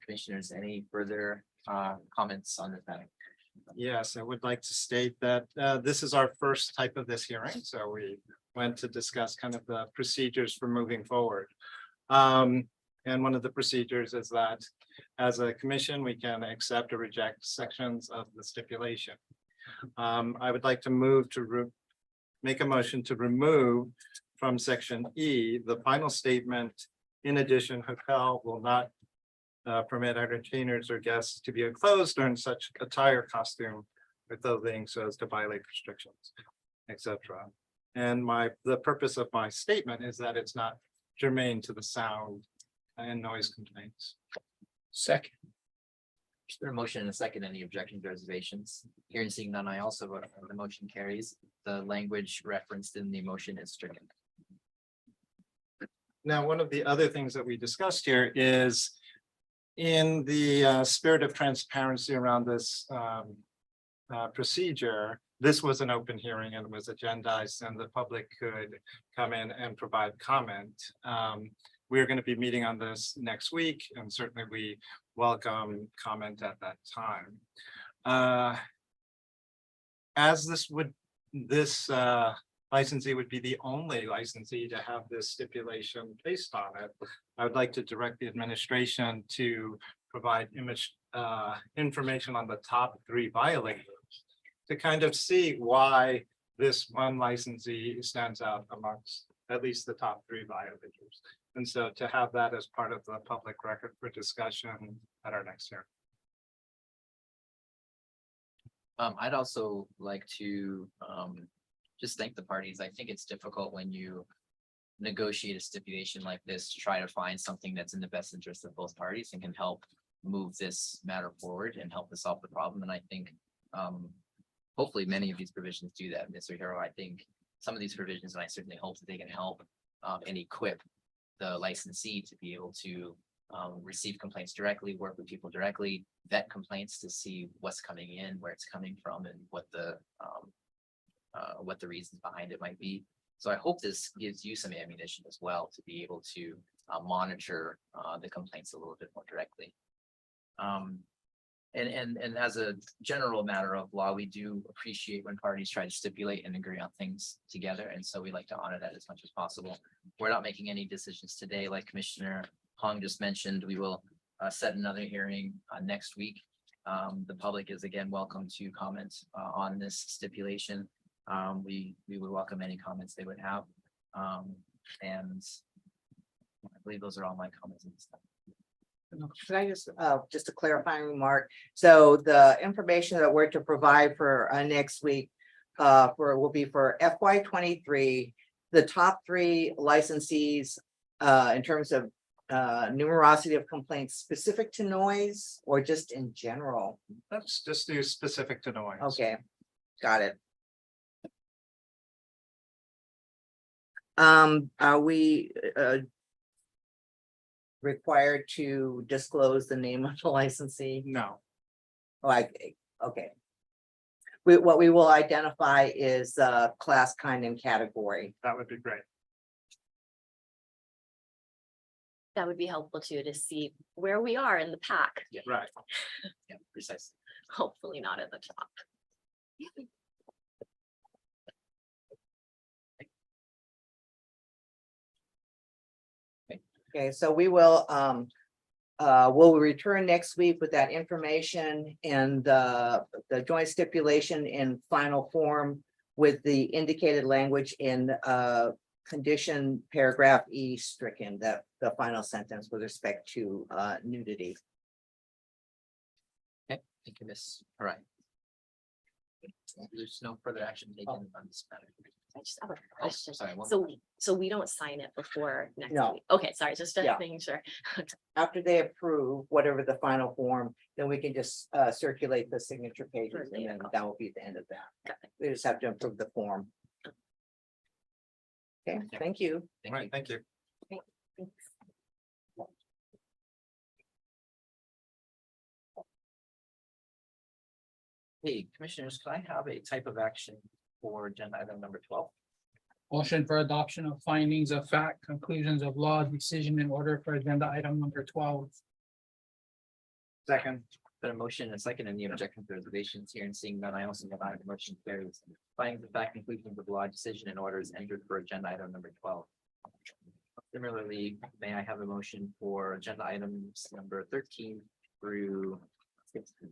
Commissioners, any further comments on this matter? Yes, I would like to state that this is our first type of this hearing, so we went to discuss kind of the procedures for moving forward. And one of the procedures is that as a commission, we can accept or reject sections of the stipulation. I would like to move to make a motion to remove from section E, the final statement. In addition, hotel will not permit entertainers or guests to be enclosed or in such attire, costume, or clothing so as to violate restrictions, etc. And the purpose of my statement is that it's not germane to the sound and noise complaints. Second. Is there a motion and a second? Any objections, reservations? Hearing seeing none, I also vote the motion carries. The language referenced in the motion is stricken. Now, one of the other things that we discussed here is in the spirit of transparency around this procedure, this was an open hearing and was agendized and the public could come in and provide comment. We're going to be meeting on this next week and certainly we welcome comment at that time. As this licensee would be the only licensee to have this stipulation placed on it, I would like to direct the administration to provide information on the top 3 violators to kind of see why this one licensee stands out amongst at least the top 3 violators. And so to have that as part of the public record for discussion at our next hearing. I'd also like to just thank the parties. I think it's difficult when you negotiate a stipulation like this to try to find something that's in the best interest of both parties and can help move this matter forward and help us solve the problem. And I think hopefully many of these provisions do that, Mr. Hero. I think some of these provisions, and I certainly hope that they can help and equip the licensee to be able to receive complaints directly, work with people directly, vet complaints to see what's coming in, where it's coming from, and what the reasons behind it might be. So I hope this gives you some ammunition as well to be able to monitor the complaints a little bit more directly. And as a general matter of law, we do appreciate when parties try to stipulate and agree on things together. And so we like to honor that as much as possible. We're not making any decisions today. Like Commissioner Hong just mentioned, we will set another hearing next week. The public is again welcome to comment on this stipulation. We would welcome any comments they would have. And I believe those are all my comments. Can I just a clarifying remark? So the information that we're to provide for next week will be for FY23, the top 3 licensees in terms of numerosity of complaints specific to noise or just in general? Let's just do specific to noise. Okay, got it. Are we required to disclose the name of the licensee? No, Like, okay. What we will identify is class, kind, and category. that would be great. That would be helpful too, to see where we are in the pack, Right. Yeah, precisely. hopefully not at the top. Okay, so we will we'll return next week with that information and the joint stipulation in final form with the indicated language in condition paragraph E stricken, that the final sentence with respect to nudity. Okay, thank you, Miss. All right. There's no further action taken on this matter. I just have a Oh, question. sorry. one So, more. so we don't sign it before next No. week? Okay, sorry, just Yeah. making sure. After they approve whatever the final form, then we can just circulate the signature pages and then that will be the end of that. Got it. We just have to approve the form. Okay, thank you. All Thank right, you. thank you. Thanks. Hey, commissioners, can I have a type of action for agenda item number 12? Motion for adoption of findings of fact, conclusions of law, decision in order for agenda item number 12. Second. Been a motion and a second, any objections or reservations here and seeing none, I also have the motion carries. Findings of fact, conclusions of law, decision and orders entered for agenda item number 12. Similarly, may I have a motion for agenda items number 13 through 16?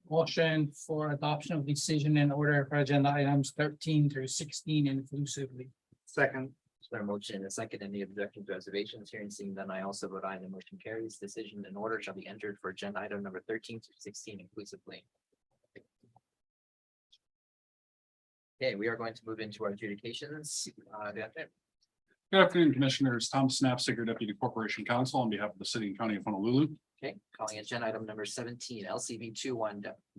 Motion for adoption of decision in order for agenda items 13 through 16 inclusively. Second. There's been a motion and a second, any objections, reservations here and seeing none, I also vote aye, the motion carries. Decision and order shall be entered for agenda item number 13 to 16 inclusively. Okay, we are going to move into our adjudications. Good afternoon. Good afternoon, Commissioners. Tom Snapsinger, Deputy Corporation Counsel on behalf of the City and County of Honolulu. Okay, calling agenda item number 17, LCB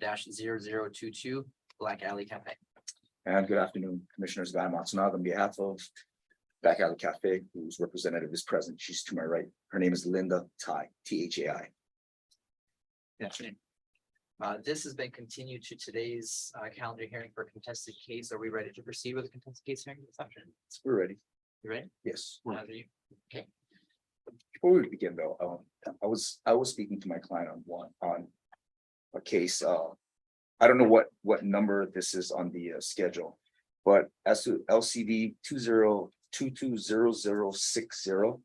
21-0022, Black Alley Cafe. And good afternoon, Commissioners. Guy Matsunaga on behalf of Back Alley Cafe, whose representative is present. She's to my right. Her name is Linda Tai, Thai. Good afternoon. This has been continued to today's calendar hearing for a contested case. Are we ready to proceed with a contested case hearing this afternoon? We're ready. You ready? Yes. Are you? Okay, Before we begin though, I was speaking to my client on a case. I don't know what number this is on the schedule, but as to LCD 20220060.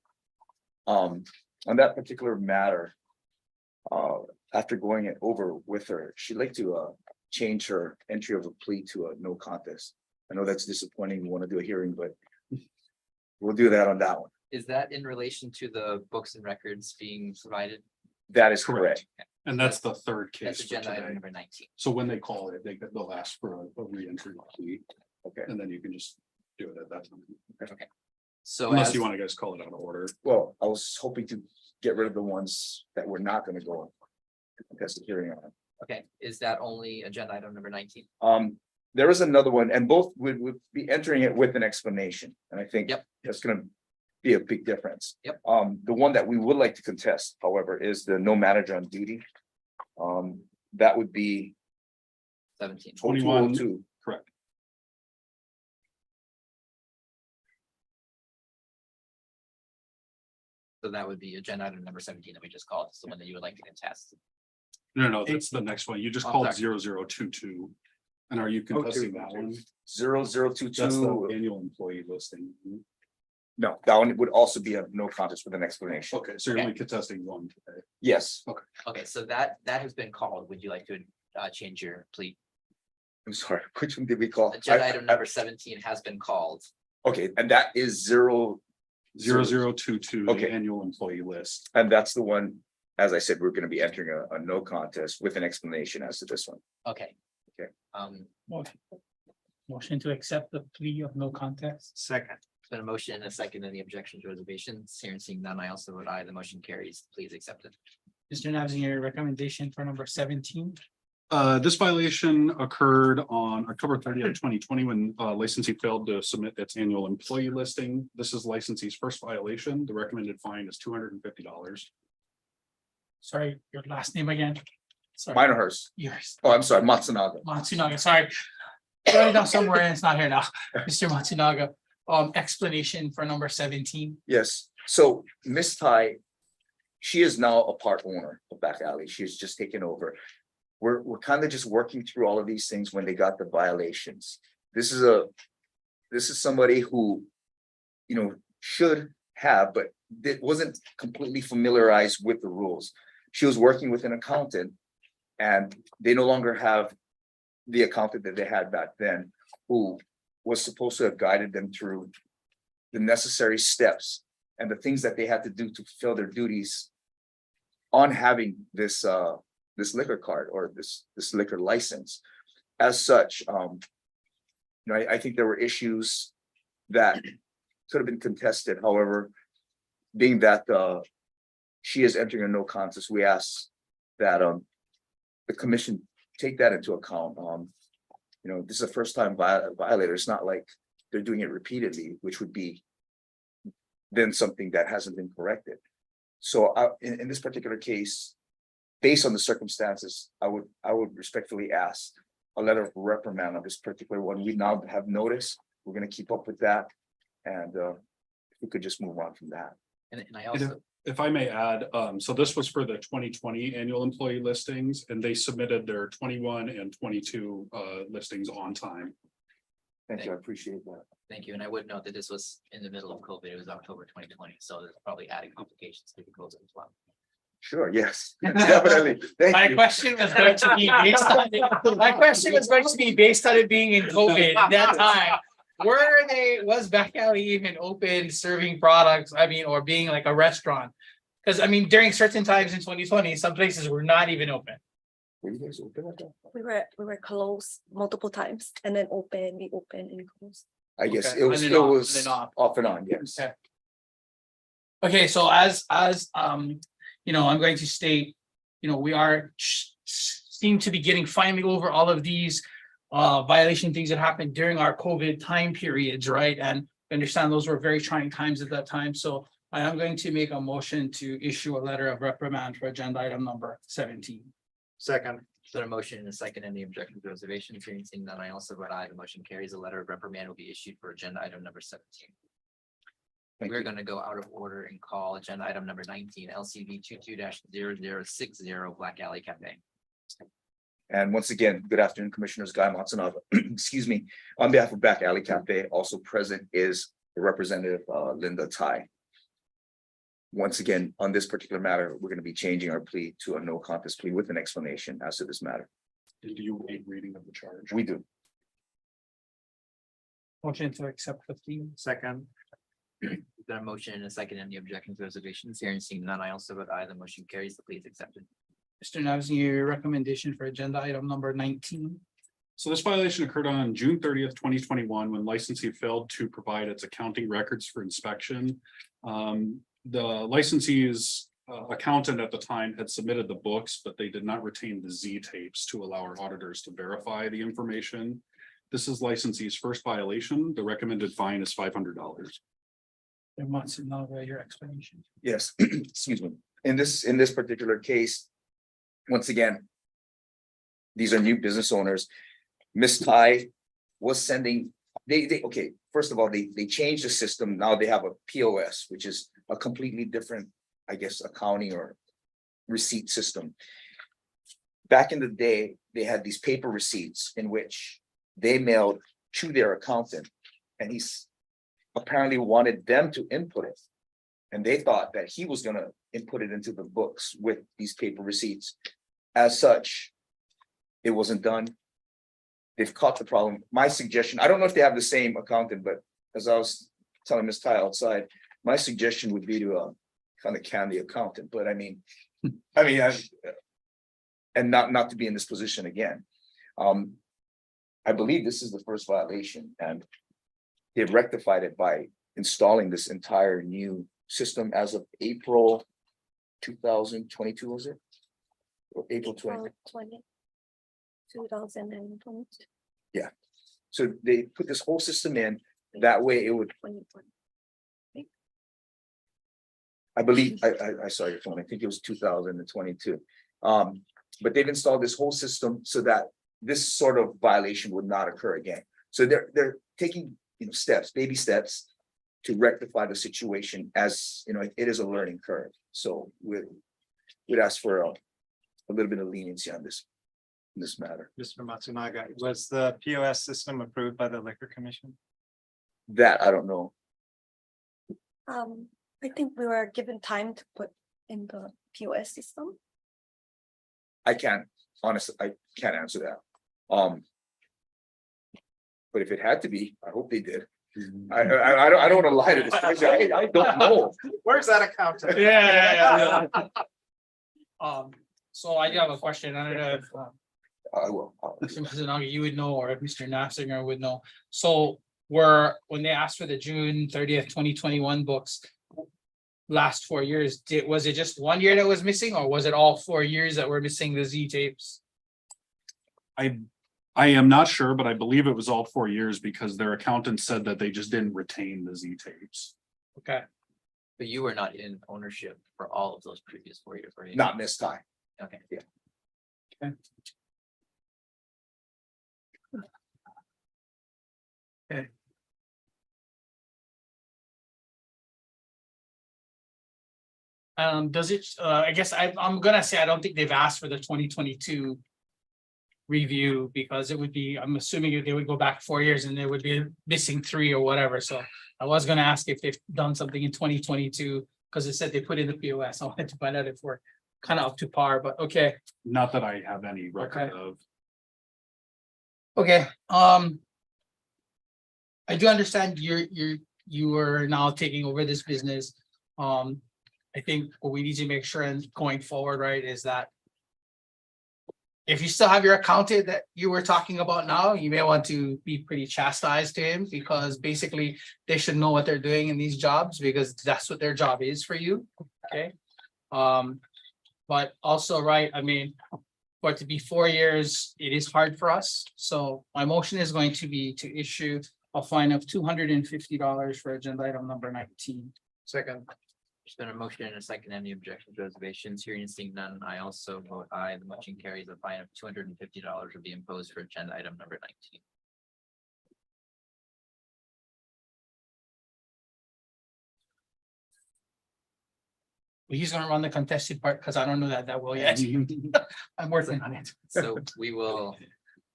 On that particular matter, after going it over with her, she'd like to change her entry of a plea to a no contest. I know that's disappointing. We want to do a hearing, but we'll do that on that one. is that in relation to the books and records being provided? That is correct. And that's the third That's case for agenda item today. number 19. So when they call it, they'll ask for a re-entry plea, Okay. and then you can just do it at that time. So Unless as, you want to guys call it out of order. Well, I was hoping to get rid of the ones that we're not going to go to contested hearing on. okay, is that only agenda item number 19? There is another one, and both would be entering it with an explanation, and I think Yep. that's gonna be a big difference. Yep. The one that we would like to contest, however, is the no manager on duty. That would be 17. 2102. Correct. So that would be agenda item number 17 that we just called, so one that you would like to contest. No, that's the next one. You just Oh, called sorry. 0022. And are you contesting that one? 0022. That's the annual employee listing. No, that one would also be a no contest with an explanation. Okay, so you're only contesting one today. Yes, Okay, so that has been called. Would you like to change your plea? I'm sorry, which one did we call? Agenda item number 17 has been called. Okay, and that is 0022, the Okay. annual employee list. and that's the one, as I said, we're gonna be entering a no contest with an explanation as to this one. Okay. Okay. Motion to accept the plea of no contest. Second. It's been a motion and a second. Any objections or reservations? Here and seeing none, I also vote aye. The motion carries. Please accept it. Mr. Nabzin, your recommendation for number 17. This violation occurred on October 30th, 2020, when licensee failed to submit its annual employee listing. This is licensee's first violation. The recommended fine is $250. Sorry, your last name again. Sorry, Mine or hers? yours, Oh, I'm sorry, Matsunaga. Matsunaga, sorry. Write it down somewhere and it's not here now. Mr. Matsunaga, explanation for number 17. Yes, so Miss Tai, she is now a part owner of Back Alley. She's just taken over. We're kind of just working through all of these things when they got the violations. This is somebody who, should have, but it wasn't completely familiarized with the rules. She was working with an accountant, and they no longer have the accountant that they had back then, who was supposed to have guided them through the necessary steps and the things that they had to do to fulfill their duties on having this liquor card or this liquor license. As such, I think there were issues that could have been contested. However, being that she is entering a no contest, we ask that the commission take that into account. This is a first time violator. It's not like they're doing it repeatedly, which would be then something that hasn't been corrected. So in this particular case, based on the circumstances, I would respectfully ask a letter of reprimand of this particular one. We now have notice we're gonna keep up with that. And if we could just move on from that. And I And also, if I may add, so this was for the 2020 annual employee listings, and they submitted their 21 and 22 listings on time. Thank you, I appreciate that. thank you, and I would note that this was in the middle of COVID, it was October 2020, so there's probably added complications to the close as well. Sure, yes, definitely. Thank My you. question was going to be based on, my question was going to be based on it being in COVID at that time. Was Back Alley even open serving products? I mean, or being like a restaurant? Because I mean, during certain times in 2020, some places were not even open. Were you guys open at that? We were closed multiple times and then we open and close. I guess Okay, it was, on and it off, was on and off. off and on, yes. Okay. Okay, so as you know, I'm going to state, you know, we are seem to be getting finally over all of these violation things that happened during our COVID time periods, right? And I understand those were very trying times at that time, so I am going to make a motion to issue a letter of reprimand for agenda item number 17. Second. Is there a motion and a second? Any objections or reservations? Hearing seeing none, I also vote aye. The motion carries. A letter of reprimand will be issued for agenda item number 17. Thank We're you. going to go out of order and call agenda item number 19, LCV 22-0060 Black Alley Cafe. And once again, good afternoon, Commissioners, Guy Matsunaga, excuse me, on behalf of Back Alley Cafe, also present is Representative Linda Tai. Once again, on this particular matter, we're going to be changing our plea to a no contest plea with an explanation as to this matter. Do you waive reading of the charge? We do. Motion to accept 15. Second. Is there a motion and a second? Any objections or reservations? Hearing seeing none, I also vote aye. The motion carries. The plea is accepted. Mr. Navzi, your recommendation for agenda item number 19. So this violation occurred on June 30th, 2021, when licensee failed to provide its accounting records for inspection. The licensee's accountant at the time had submitted the books, but they did not retain the Z tapes to allow our auditors to verify the information. This is licensee's first violation. The recommended fine is $500. Matsunaga, your explanation. Yes, excuse me. In this particular case, once again, these are new business owners. Ms. Tai was sending, okay, first of all, they changed the system. Now they have a POS, which is a completely different, I guess, accounting or receipt system. Back in the day, they had these paper receipts in which they mailed to their accountant, and he's apparently wanted them to input it. And they thought that he was gonna input it into the books with these paper receipts. As such, it wasn't done. They've caught the problem. My suggestion, I don't know if they have the same accountant, but as I was telling Ms. Ty outside, my suggestion would be to kind of can the accountant, but I mean, and not to be in this position again. I believe this is the first violation, and they've rectified it by installing this entire new system as of April 2022, was it? Or April 2020. Yeah. So they put this whole system in, that way it would, I believe, I saw your phone, I think it was 2022. But they've installed this whole system so that this sort of violation would not occur again. So they're taking, steps, baby steps to rectify the situation, as it is a learning curve. So we'd ask for a little bit of leniency on this matter. Mr. Matsunaga, was the POS system approved by the Liquor Commission? That I don't know. I think we were given time to put in the POS system. I can't, honestly, I can't answer that. But if it had to be, I hope they did. I don't want to lie to this person. I don't know. Where's that accountant? Yeah. So I do have a question. I don't know if I will. Mr. Matsunaga, you would know, or if Mr. Nafziger would know. So when they asked for the June 30th, 2021 books, last 4 years, was it just 1 year that was missing, or was it all 4 years that were missing the Z tapes? I am not sure, but I believe it was all 4 years because their accountant said that they just didn't retain the Z tapes. Okay. But you were not in ownership for all of those previous 4 years, right? Not Miss Ty. Okay. Yeah. Okay. Okay. Does it, I guess I'm gonna say, I don't think they've asked for the 2022 review, because it would be, I'm assuming they would go back 4 years and they would be missing 3 or whatever, so I was gonna ask if they've done something in 2022, because it said they put in the POS. I wanted to find out if we're kind of up to par, but okay. Not that I have any record Okay. of. Okay, I do understand you are now taking over this business. I think what we need to make sure and going forward, right, is that if you still have your accountant that you were talking about now, you may want to be pretty chastised to him, because basically they should know what they're doing in these jobs, because that's what their job is for you, okay? But also, right, I mean, for it to be 4 years, it is hard for us. So my motion is going to be to issue a fine of $250 for agenda item number 19. Second. There's been a motion and a second. Any objections, reservations? Hearing and seeing none, I also vote aye. The motion carries. A fine of $250 will be imposed for agenda item number 19. He's gonna run the contested part, because I don't know that well yet. I'm working on it. So we will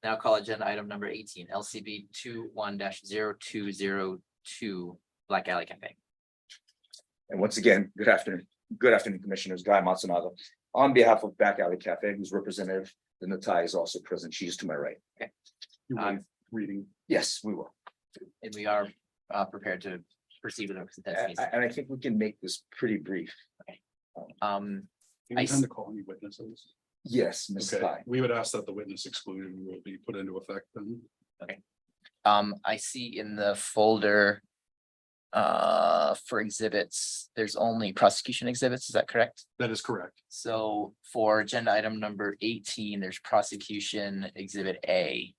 now call agenda item number 18, LCB 21-0202 Black Alley Cafe. And once again, good afternoon, Commissioners, Guy Matsunaga. On behalf of Back Alley Cafe, whose representative, the Natai, is also present. She is to my right. You were reading. Yes, we will. And we are prepared to proceed with our contested. And I think we can make this pretty brief. Um, Do you intend to call any witnesses? Yes, Ms. Okay, Tai. we would ask that the witness exclusion will be put into effect then. I see in the folder for exhibits, there's only prosecution exhibits, is that correct? That is correct. So for agenda item number 18, there's prosecution exhibit A.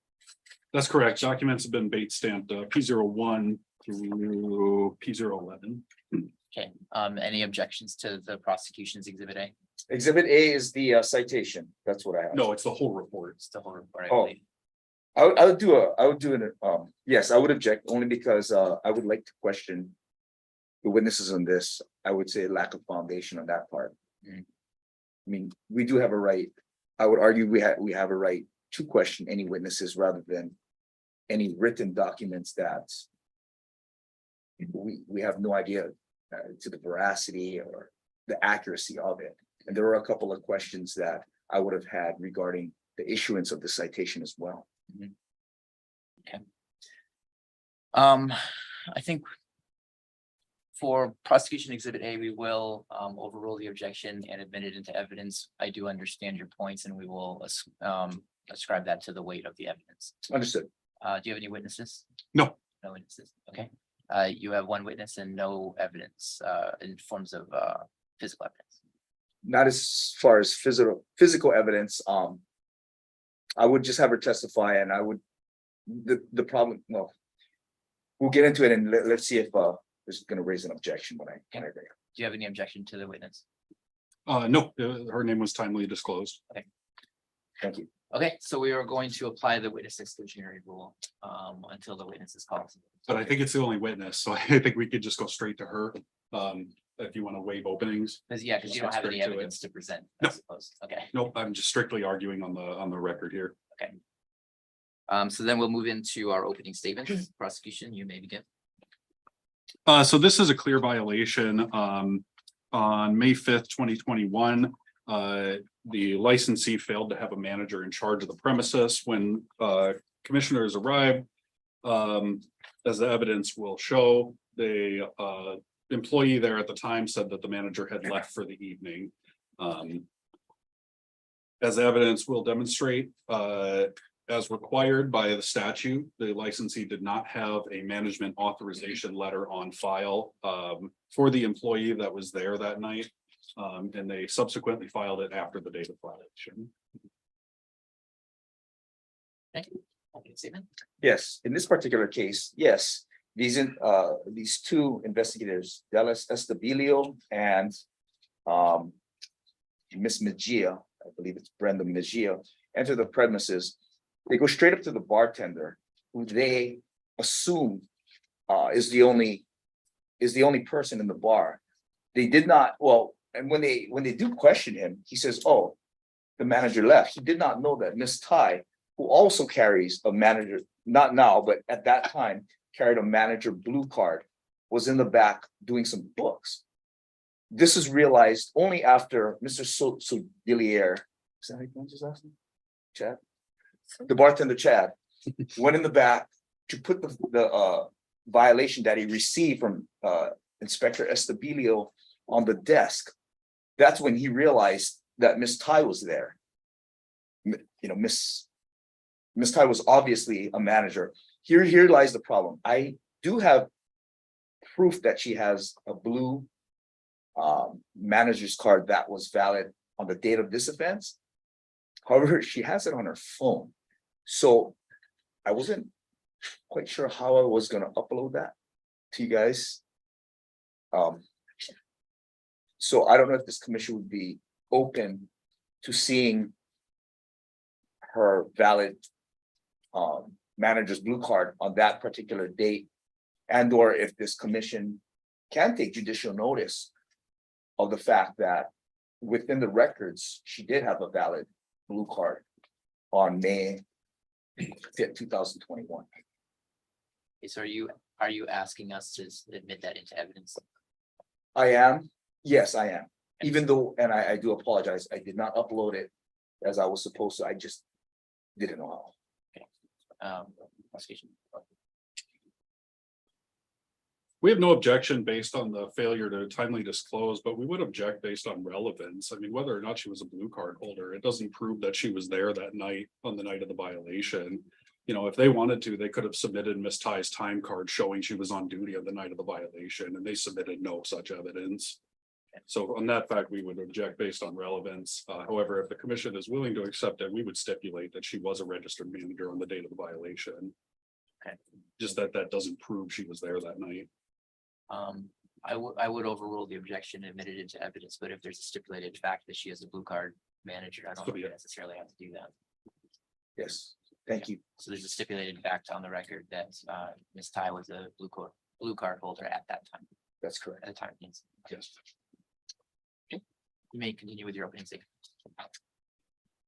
That's correct. Documents have been bait stamped P01 through P011. Okay, any objections to the prosecution's exhibit A? Exhibit A is the citation. That's what I have. No, it's the whole report. It's the whole report, I Oh. believe. I would do an, yes, I would object only because I would like to question the witnesses on this. I would say lack of foundation on that part. Mm. I mean, we do have a right. I would argue we have a right to question any witnesses rather than any written documents that we have no idea to the veracity or the accuracy of it. And there are a couple of questions that I would have had regarding the issuance of the citation as well. Okay. I think for prosecution exhibit A, we will overrule the objection and admit it into evidence. I do understand your points and we will ascribe that to the weight of the evidence. Understood. Do you have any witnesses? No. No witnesses, okay. You have one witness and no evidence in forms of physical evidence. Not as far as physical evidence. I would just have her testify and I would, the problem, well, we'll get into it and let's see if this is gonna raise an objection when I agree. Do you have any objection to the witness? No, her name was timely disclosed. Thank you. Okay, so we are going to apply the witness exclusionary rule until the witness is called. But I think it's the only witness, so I think we could just go straight to her. If you want to waive openings. Because you don't have any Straight to it. evidence to present, I No. suppose. Okay. Nope, I'm just strictly arguing on the record here. So then we'll move into our opening statements. Prosecution, you may begin. So this is a clear violation. On May 5th, 2021. The licensee failed to have a manager in charge of the premises when commissioners arrived. As the evidence will show, the employee there at the time said that the manager had left for the evening. As evidence will demonstrate, as required by the statute, the licensee did not have a management authorization letter on file for the employee that was there that night. And they subsequently filed it after the date of violation. Statement. Yes, in this particular case, yes, these two investigators, Dallas Estabilio and Miss Mejia, I believe it's Brenda Mejia, enter the premises. They go straight up to the bartender, who they assume is the only person in the bar. They did not, well, And when they do question him, he says, oh, the manager left. He did not know that Miss Tai, who also carries a manager, not now, but at that time, carried a manager blue card, was in the back doing some books. This is realized only after Mr. Sodilier, is that how you pronounce his last name? Chad? The bartender Chad went in the back to put the violation that he received from Inspector Estabilio on the desk. That's when he realized that Miss Tai was there. You know, Miss Tai was obviously a manager. Here lies the problem. I do have proof that she has a blue manager's card that was valid on the date of this offense. However, she has it on her phone. So I wasn't quite sure how I was going to upload that to you guys. So I don't know if this commission would be open to seeing her valid manager's blue card on that particular date, and or if this commission can take judicial notice of the fact that within the records, she did have a valid blue card on May 5th, 2021. So are you asking us to admit that into evidence? I am, yes, I am. Even though, and I do apologize, I did not upload it as I was supposed to. I just didn't know how. Prosecution. We have no objection based on the failure to timely disclose, but we would object based on relevance. I mean, whether or not she was a blue card holder, it doesn't prove that she was there that night on the night of the violation. You know, if they wanted to, they could have submitted Miss Tai's time card showing she was on duty on the night of the violation, and they submitted no such evidence. So on that fact, we would object based on relevance. However, if the commission is willing to accept it, we would stipulate that she was a registered manager on the date of the violation. Okay. Just that doesn't prove she was there that night. I would overrule the objection and admit it into evidence, but if there's a stipulated fact that she is a blue card manager, I don't think we necessarily have to do that. Yes, thank you. So there's a stipulated fact on the record that Ms. Tai was a blue card holder at that time. That's correct. At the time of the incident. Yes. Okay. You may continue with your opening statement.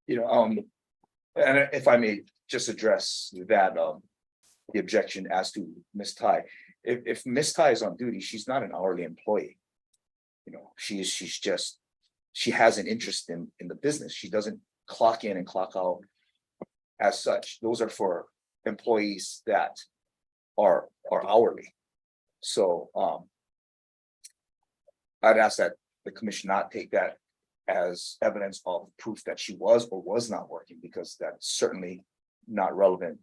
You know, and if I may just address that, the objection as to Miss Tai. If Miss Tai is on duty, she's not an hourly employee. You know, she has an interest in the business. She doesn't clock in and clock out as such. Those are for employees that are hourly. So I'd ask that the commission not take that as evidence of proof that she was or was not working, because that's certainly not relevant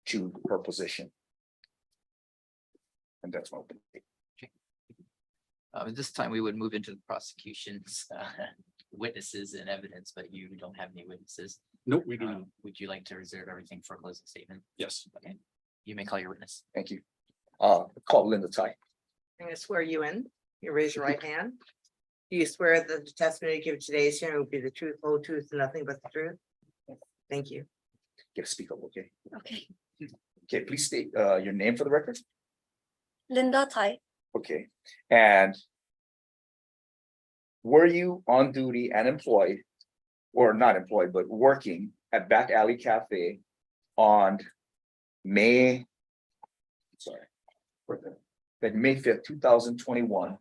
to her position. And that's my open. At this time, we would move into the prosecution's witnesses and evidence, but you don't have any witnesses. Nope, we do not. Would you like to reserve everything for a closing statement? Yes. Okay, you may call your witness. Thank you. Call Linda Tai. I'm gonna swear you in. You raise your right hand. Do you swear that the testimony you give today's hearing will be the truth, whole truth, and nothing but the truth? Thank you. Get a speak up, okay? Okay, Okay, please state your name for the record. Linda Tai. Okay, and were you on duty and employed, or not employed, but working at Back Alley Cafe on May 5th, 2021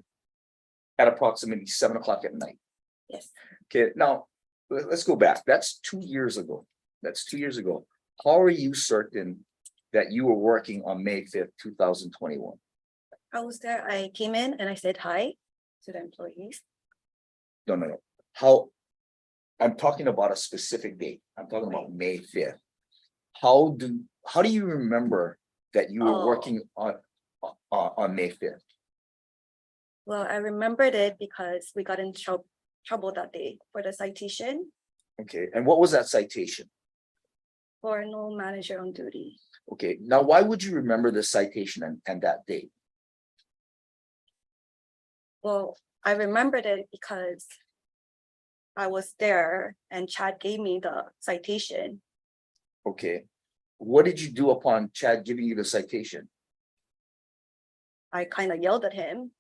at approximately 7 o'clock at night? Yes. Okay, now let's go back. That's 2 years ago. That's 2 years ago. How are you certain that you were working on May 5th, 2021? I was there. I came in and I said hi to the employees. No. How? I'm talking about a specific date. I'm talking about May 5th. How do you remember that you were working on May 5th? Well, I remembered it because we got in trouble that day for the citation Okay, and what was that citation? for no manager on duty. Okay, now why would you remember the citation and that date? Well, I remembered it because I was there and Chad gave me the citation. Okay, what did you do upon Chad giving you the citation? I kind of yelled at him.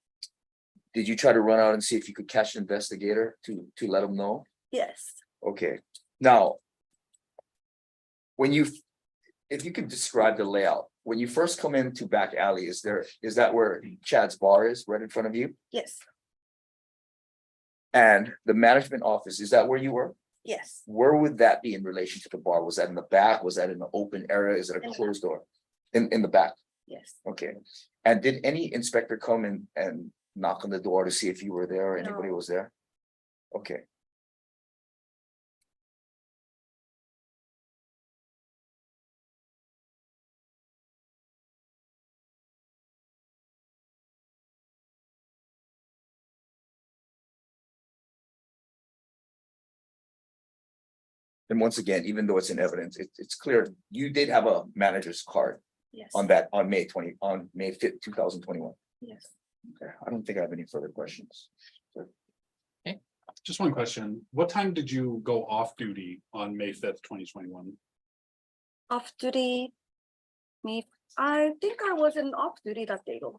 Did you try to run out and see if you could catch an investigator to let them know? Yes. Okay, now. When you, if you could describe the layout, when you first come into back alley, is that where Chad's bar is, right in front of you? Yes. And the management office, is that where you were? Yes. Where would that be in relation to the bar? Was that in the back? Was that in the open area? Is it In a the closed door? In the back, Yes. okay. And did any inspector come in and knock on the door to see if you were there or anybody No. was there? Okay. And once again, even though it's in evidence, it's clear you did have a manager's card Yes. on May 5th, 2021. Yes. Okay, I don't think I have any further questions. Just one question. What time did you go off duty on May 5th, 2021? Off duty. I think I wasn't off duty that day though.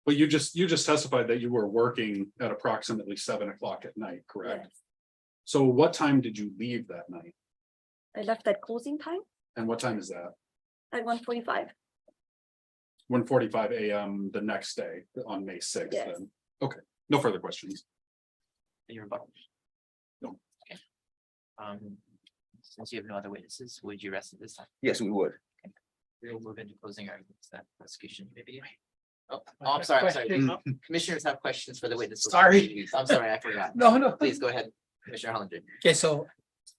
But you just testified that you were working at approximately 7 o'clock at night, correct? Yes. So what time did you leave that night? I left at closing time And what time is that? at 1:45. 1:45 a.m. the next day on May 6th Yes. then? Okay, no further questions. Your rebuttal. No. Okay. Since you have no other witnesses, would you rest at this time? Yes, we would. We'll move into closing arguments, that prosecution maybe. Oh, I'm sorry, Commissioners have questions for the witnesses. Sorry. I'm sorry, I forgot. No. Please go ahead, Commissioner Hollinger. Okay, so,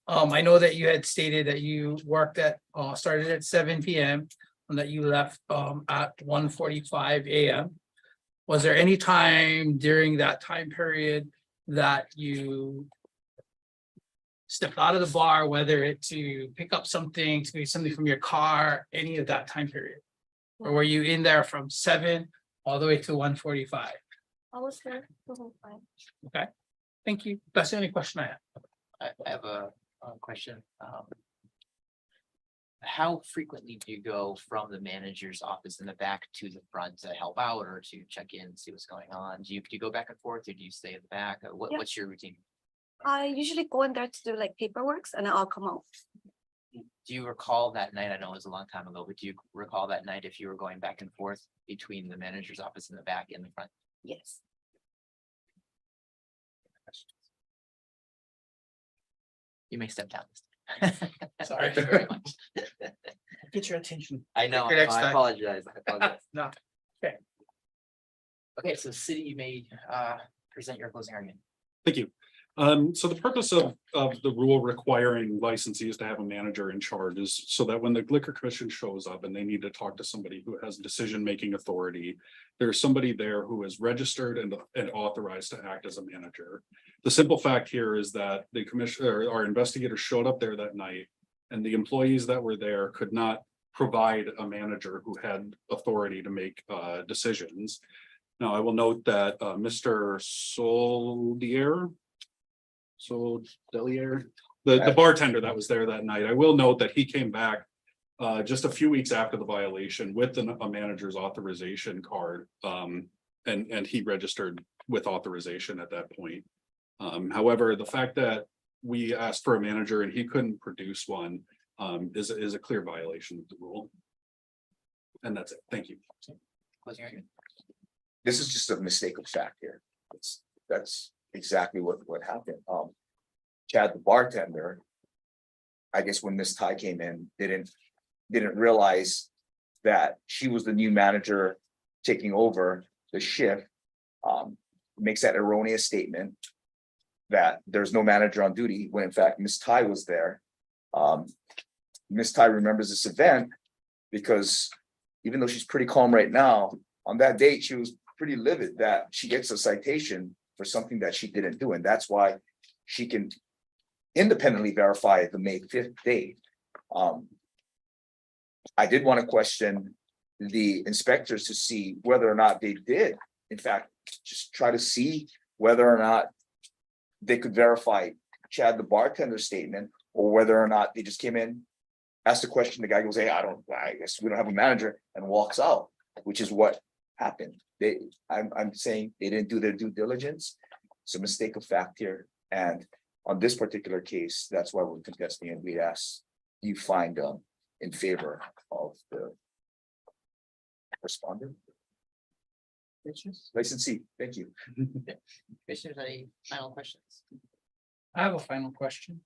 I know that you had stated that you worked at, started at 7 PM. And that you left, at 1:45 AM. Was there any time during that time period that you stepped out of the bar, whether it to pick up something, to get something from your car, any of that time period? Or were you in there from 7 all the way to 1:45? I was there the whole time. Okay, thank you. That's the only question I have. I have a question. How frequently do you go from the manager's office in the back to the front to help out or to check in, see what's going on? Do you go back and forth or do you stay in the back? Yeah. What's your routine? I usually go in there to do like paperwork and then I'll come out. Do you recall that night? I know it was a long time ago, but do you recall that night if you were going back and forth between the manager's office in the back and the front? Yes. You may step down. Sorry. Thank you very much. Get your attention. I know, Next I time. apologize. No. Okay, so city, you may present your closing argument. Thank you. So the purpose of the rule requiring licensees to have a manager in charge is so that when the liquor commission shows up and they need to talk to somebody who has decision-making authority, there's somebody there who is registered and authorized to act as a manager. The simple fact here is that the commissioner, our investigators showed up there that night and the employees that were there could not provide a manager who had authority to make decisions. Now, I will note that Mr. The bartender that was there that night, I will note that he came back just a few weeks after the violation with a manager's authorization card. And he registered with authorization at that point. However, the fact that we asked for a manager and he couldn't produce one is a clear violation of the rule. And that's it. Thank you. Closing argument. This is just a mistake of fact here. That's exactly what happened. Chad, the bartender, I guess when Miss Ty came in, didn't realize that she was the new manager taking over the shift. Makes that erroneous statement that there's no manager on duty when in fact Miss Ty was there. Miss Ty remembers this event because even though she's pretty calm right now, on that date, she was pretty livid that she gets a citation for something that she didn't do. And that's why she can independently verify the May 5th date. I did want to question the inspectors to see whether or not they did, in fact, just try to see whether or not they could verify Chad, the bartender's statement, or whether or not they just came in, asked the question, the guy goes, hey, I guess we don't have a manager, and walks out, which is what happened. I'm saying they didn't do their due diligence. It's a mistake of fact here, and on this particular case, that's why we're contesting and we ask you find in favor of the respondent. Licensee, thank you. Commissioners, any final questions? I have a final question.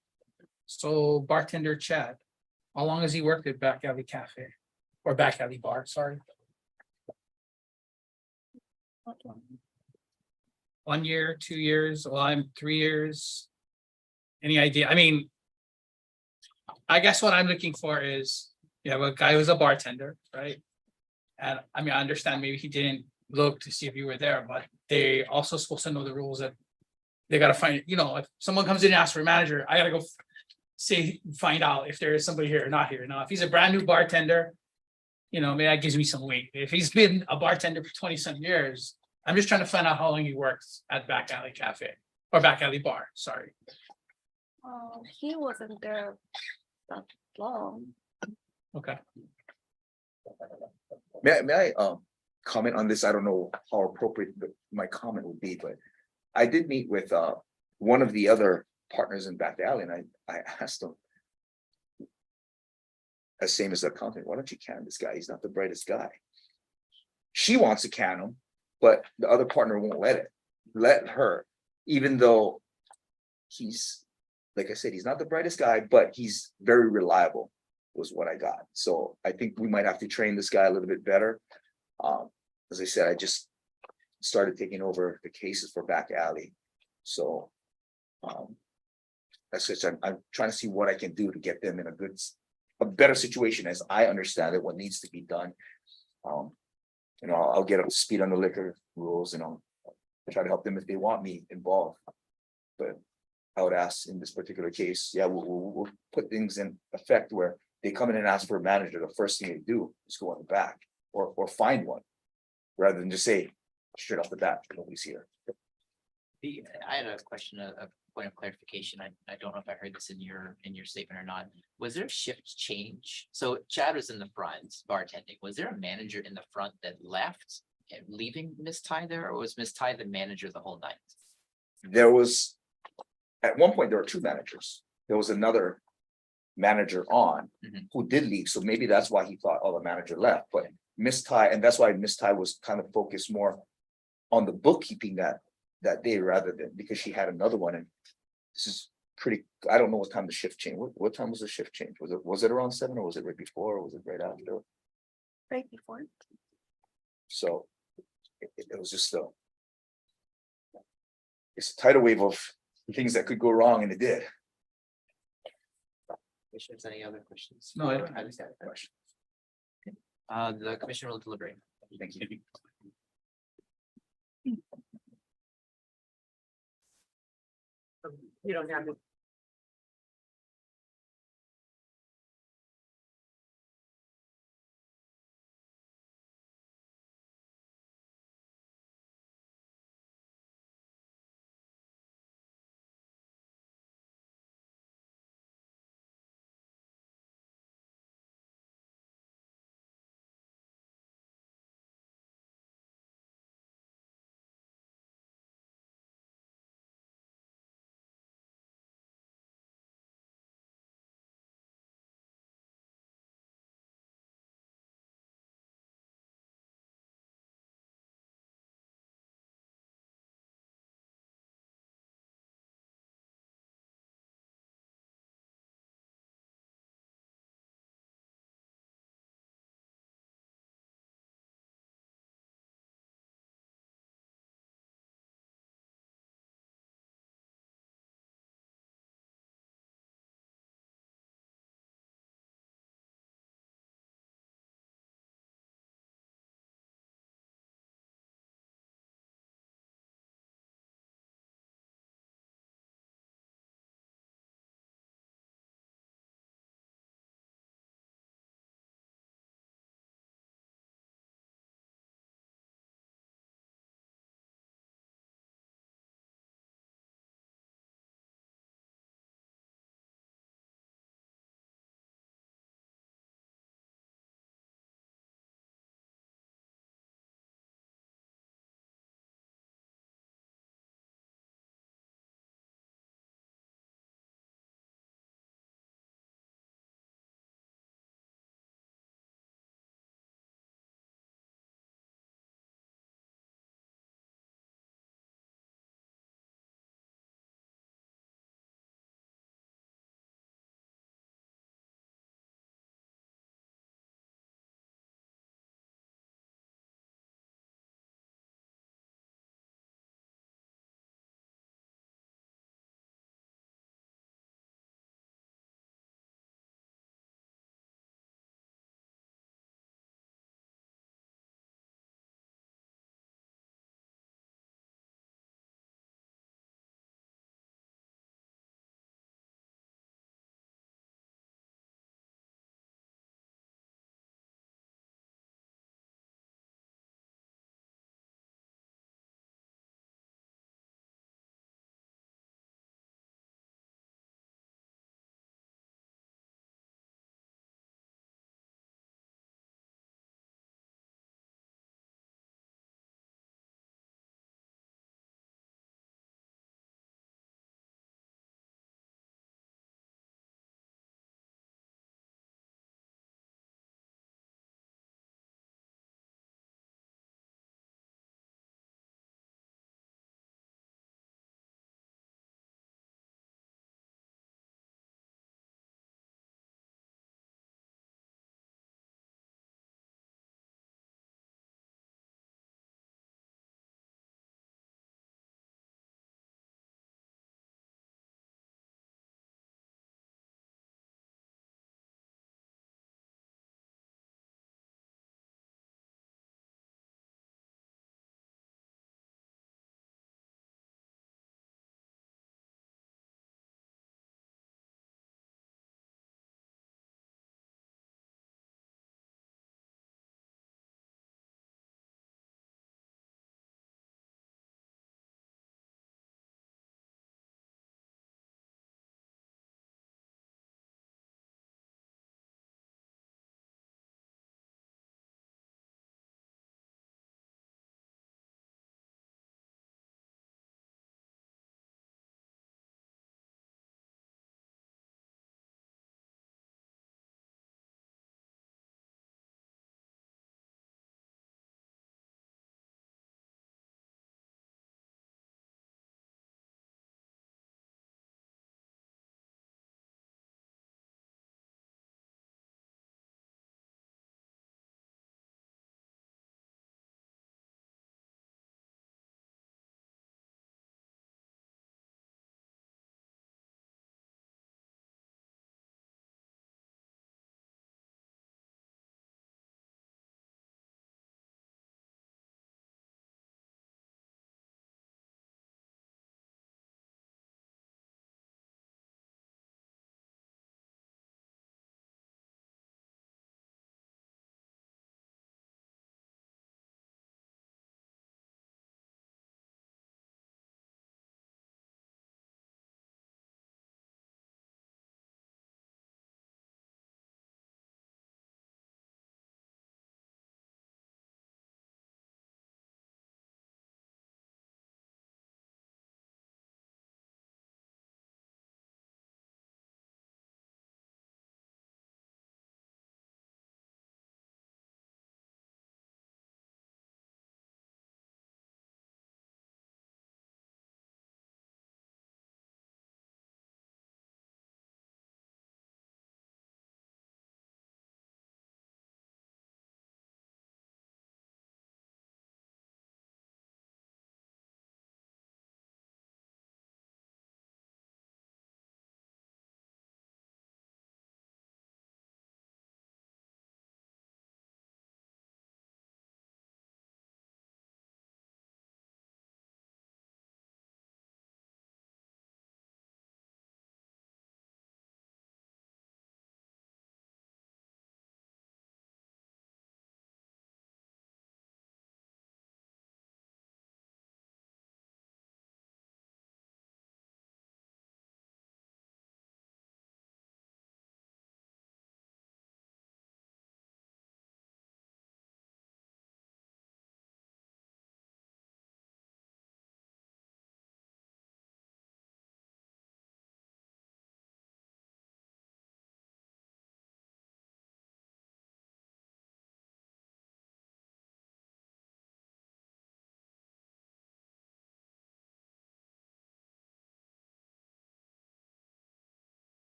So bartender Chad, how long has he worked at Back Alley Cafe? Or Back Alley Bar, sorry? 1 year, 2 years, well, I'm 3 years. Any idea? I mean. I guess what I'm looking for is, you have a guy who's a bartender, right? And I mean, I understand maybe he didn't look to see if you were there, but they also supposed to know the rules that. They gotta find, you know, if someone comes in and asks for a manager, I gotta go. Find out if there is somebody here or not here. Now, if he's a brand new bartender. You know, maybe that gives me some weight. If he's been a bartender for 20-some years, I'm just trying to find out how long he works at Back Alley Cafe or Back Alley Bar, sorry. He wasn't there that long. Okay. May I comment on this? I don't know how appropriate my comment would be, but I did meet with one of the other partners in Back Alley, and I asked him. As same as the accountant, why don't you can this guy? He's not the brightest guy. She wants to can him, but the other partner won't let her, even though he's, like I said, he's not the brightest guy, but he's very reliable, was what I got. So I think we might have to train this guy a little bit better. As I said, I just started taking over the cases for Back Alley. So that's just, I'm trying to see what I can do to get them in a better situation as I understand it, what needs to be done. You know, I'll get up to speed on the liquor rules and I'll try to help them if they want me involved. But I would ask in this particular case, yeah, we'll put things in effect where they come in and ask for a manager. The first thing they do is go on the back or find one, rather than just say straight off the bat, nobody's here. I had a question, a point of clarification. I don't know if I heard this in your statement or not. Was there a shift change? So Chad was in the front bartending. Was there a manager in the front that left, leaving Miss Ty there, or was Miss Ty the manager the whole night? There was, at one point, there were two managers. There was another manager on who did leave. So maybe that's why he thought, oh, the manager left. But Miss Ty, and that's why Miss Ty was kind of focused more on the bookkeeping that day rather than because she had another one. And this is pretty, I don't know what time the shift changed. What time was the shift change? Was it around 7 or was it right before or was it right after? Right before. So it was just it's a tidal wave of things that could go wrong, and it did. Commissioners, any other questions? No, I don't have a question. The commissioner will deliberate. Thank you. You don't have to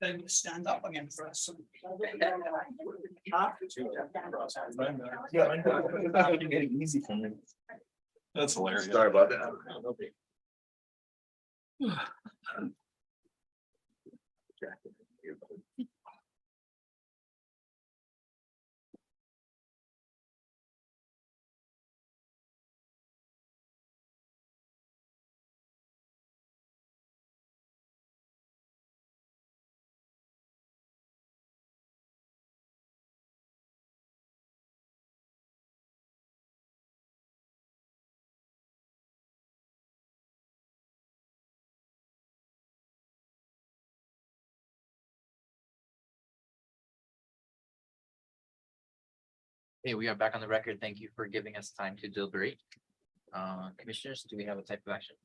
Then stand up again for us. Easy for me. That's hilarious. Sorry about that. Okay, we are back on the record. Thank you for giving us time to deliberate. Commissioners, do we have a type of action?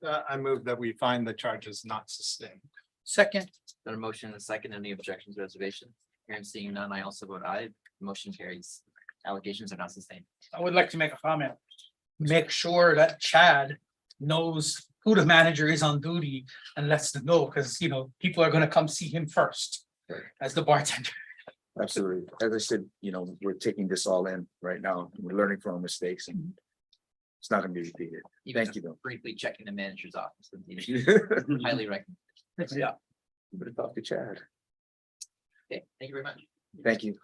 I move that we find the charges not sustained. Second, Got a motion and a second. Any objections, reservations? Hearing seeing none, I also vote aye. Motion carries. Allegations are not sustained. I would like to make a comment. Make sure that Chad knows who the manager is on duty and lets them know, because people are gonna come see him first as the bartender. Absolutely. As I said, we're taking this all in right now. We're learning from our mistakes and it's not gonna be repeated. Even Thank you, though. briefly checking the manager's office. Highly recommend. Yeah. You better talk to Chad. Okay, thank you very much. Thank you.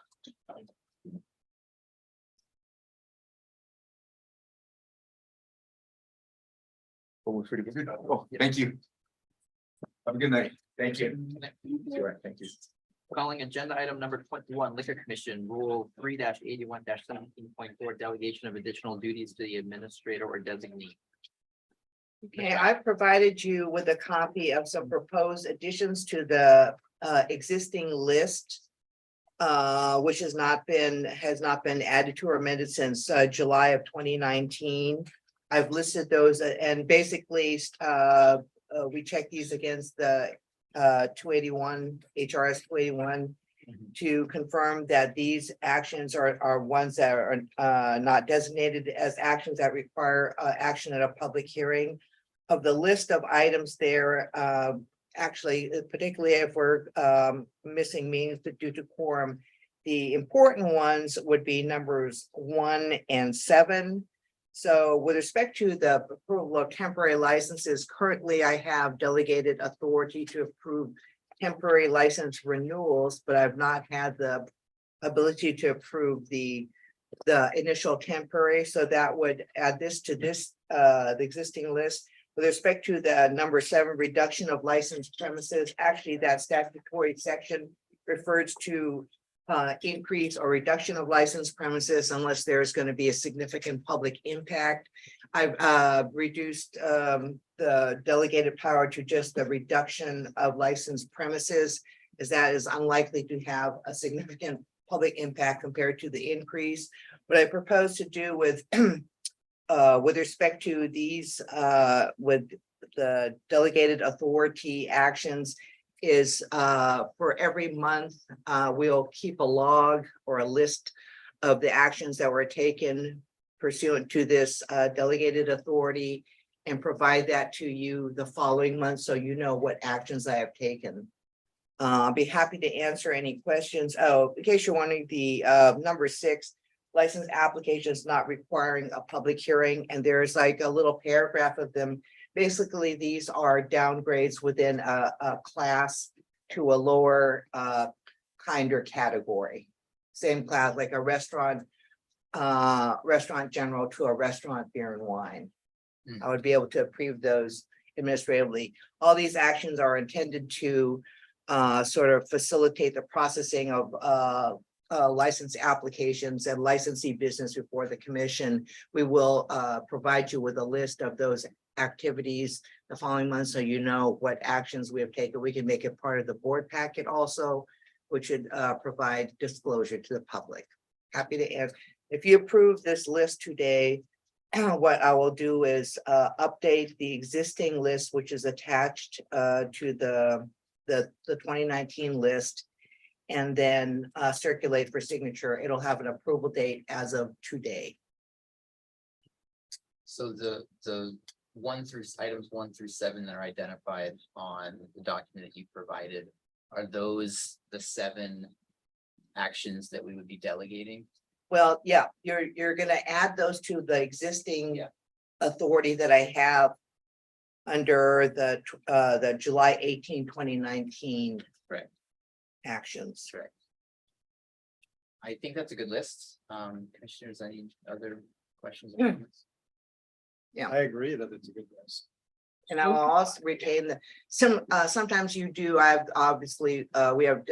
Oh, we're pretty good. Oh, thank you. Have a good night. Thank you. All right, thank you. Calling agenda item number 21, Liquor Commission Rule 3-81-17.4, delegation of additional duties to the administrator or designee. Okay, I've provided you with a copy of some proposed additions to the existing list. Which has not been added to or amended since July of 2019. I've listed those and basically we check these against the 281 HRS 281 to confirm that these actions are ones that are not designated as actions that require action at a public hearing. Of the list of items there, actually, particularly if we're missing meetings due to quorum, the important ones would be numbers 1 and 7. So with respect to the approval of temporary licenses, currently I have delegated authority to approve temporary license renewals, but I've not had the ability to approve the initial temporary. So that would add this to the existing list. With respect to the number 7, reduction of licensed premises, actually that statutory section refers to increase or reduction of licensed premises unless there's going to be a significant public impact. I've reduced the delegated power to just the reduction of licensed premises, as that is unlikely to have a significant public impact compared to the increase. What I propose to do with respect to these, with the delegated authority actions is for every month, we'll keep a log or a list of the actions that were taken pursuant to this delegated authority and provide that to you the following month so you know what actions I have taken. I'll be happy to answer any questions. Oh, in case you're wondering, the number 6, license applications not requiring a public hearing, and there's like a little paragraph of them. Basically, these are downgrades within a class to a lower kinder category. Same class, like a restaurant general to a restaurant beer and wine. I would be able to approve those administratively. All these actions are intended to sort of facilitate the processing of license applications and licensee business before the commission. We will provide you with a list of those activities the following month so you know what actions we have taken. We can make it part of the board packet also, which should provide disclosure to the public. Happy to answer. If you approve this list today, what I will do is update the existing list, which is attached to the 2019 list, and then circulate for signature. It'll have an approval date as of today. So the items 1 through 7 that are identified on the document that you provided. Are those the 7 actions that we would be delegating? Well, yeah, you're gonna add those to the existing authority that I have under the July 18, 2019 Correct. actions. Correct. I think that's a good list. Commissioners, any other questions? or comments? I agree that it's a good list. And I will also retain sometimes you do, I've obviously, we have,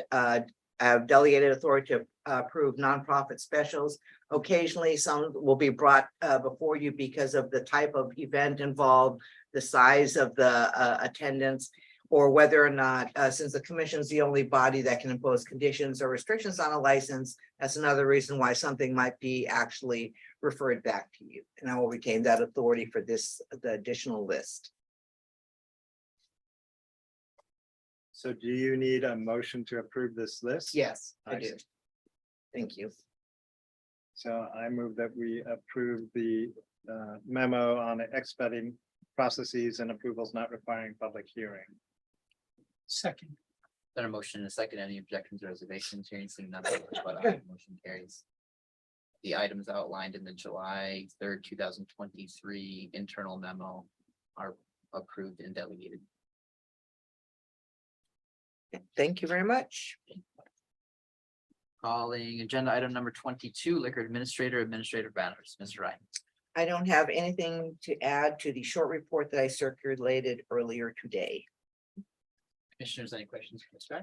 have delegated authority to approve nonprofit specials. Occasionally, some will be brought before you because of the type of event involved, the size of the attendance, or whether or not, since the commission is the only body that can impose conditions or restrictions on a license, that's another reason why something might be actually referred back to you. And I will retain that authority for this, the additional list. So do you need a motion to approve this list? Yes, I I do. see. Thank you. So I move that we approve the memo on expediting processes and approvals not requiring public hearing. Second. Then a motion and a second, any objections or reservations, hearing seeing nothing, but motion carries. The items outlined in the July 3rd, 2023 internal memo are approved and delegated. Thank you very much. Calling agenda item number 22, liquor administrative matters, Mr. Ryan. I don't have anything to add to the short report that I circulated earlier today. Commissioners, any questions for Mr. Ryan?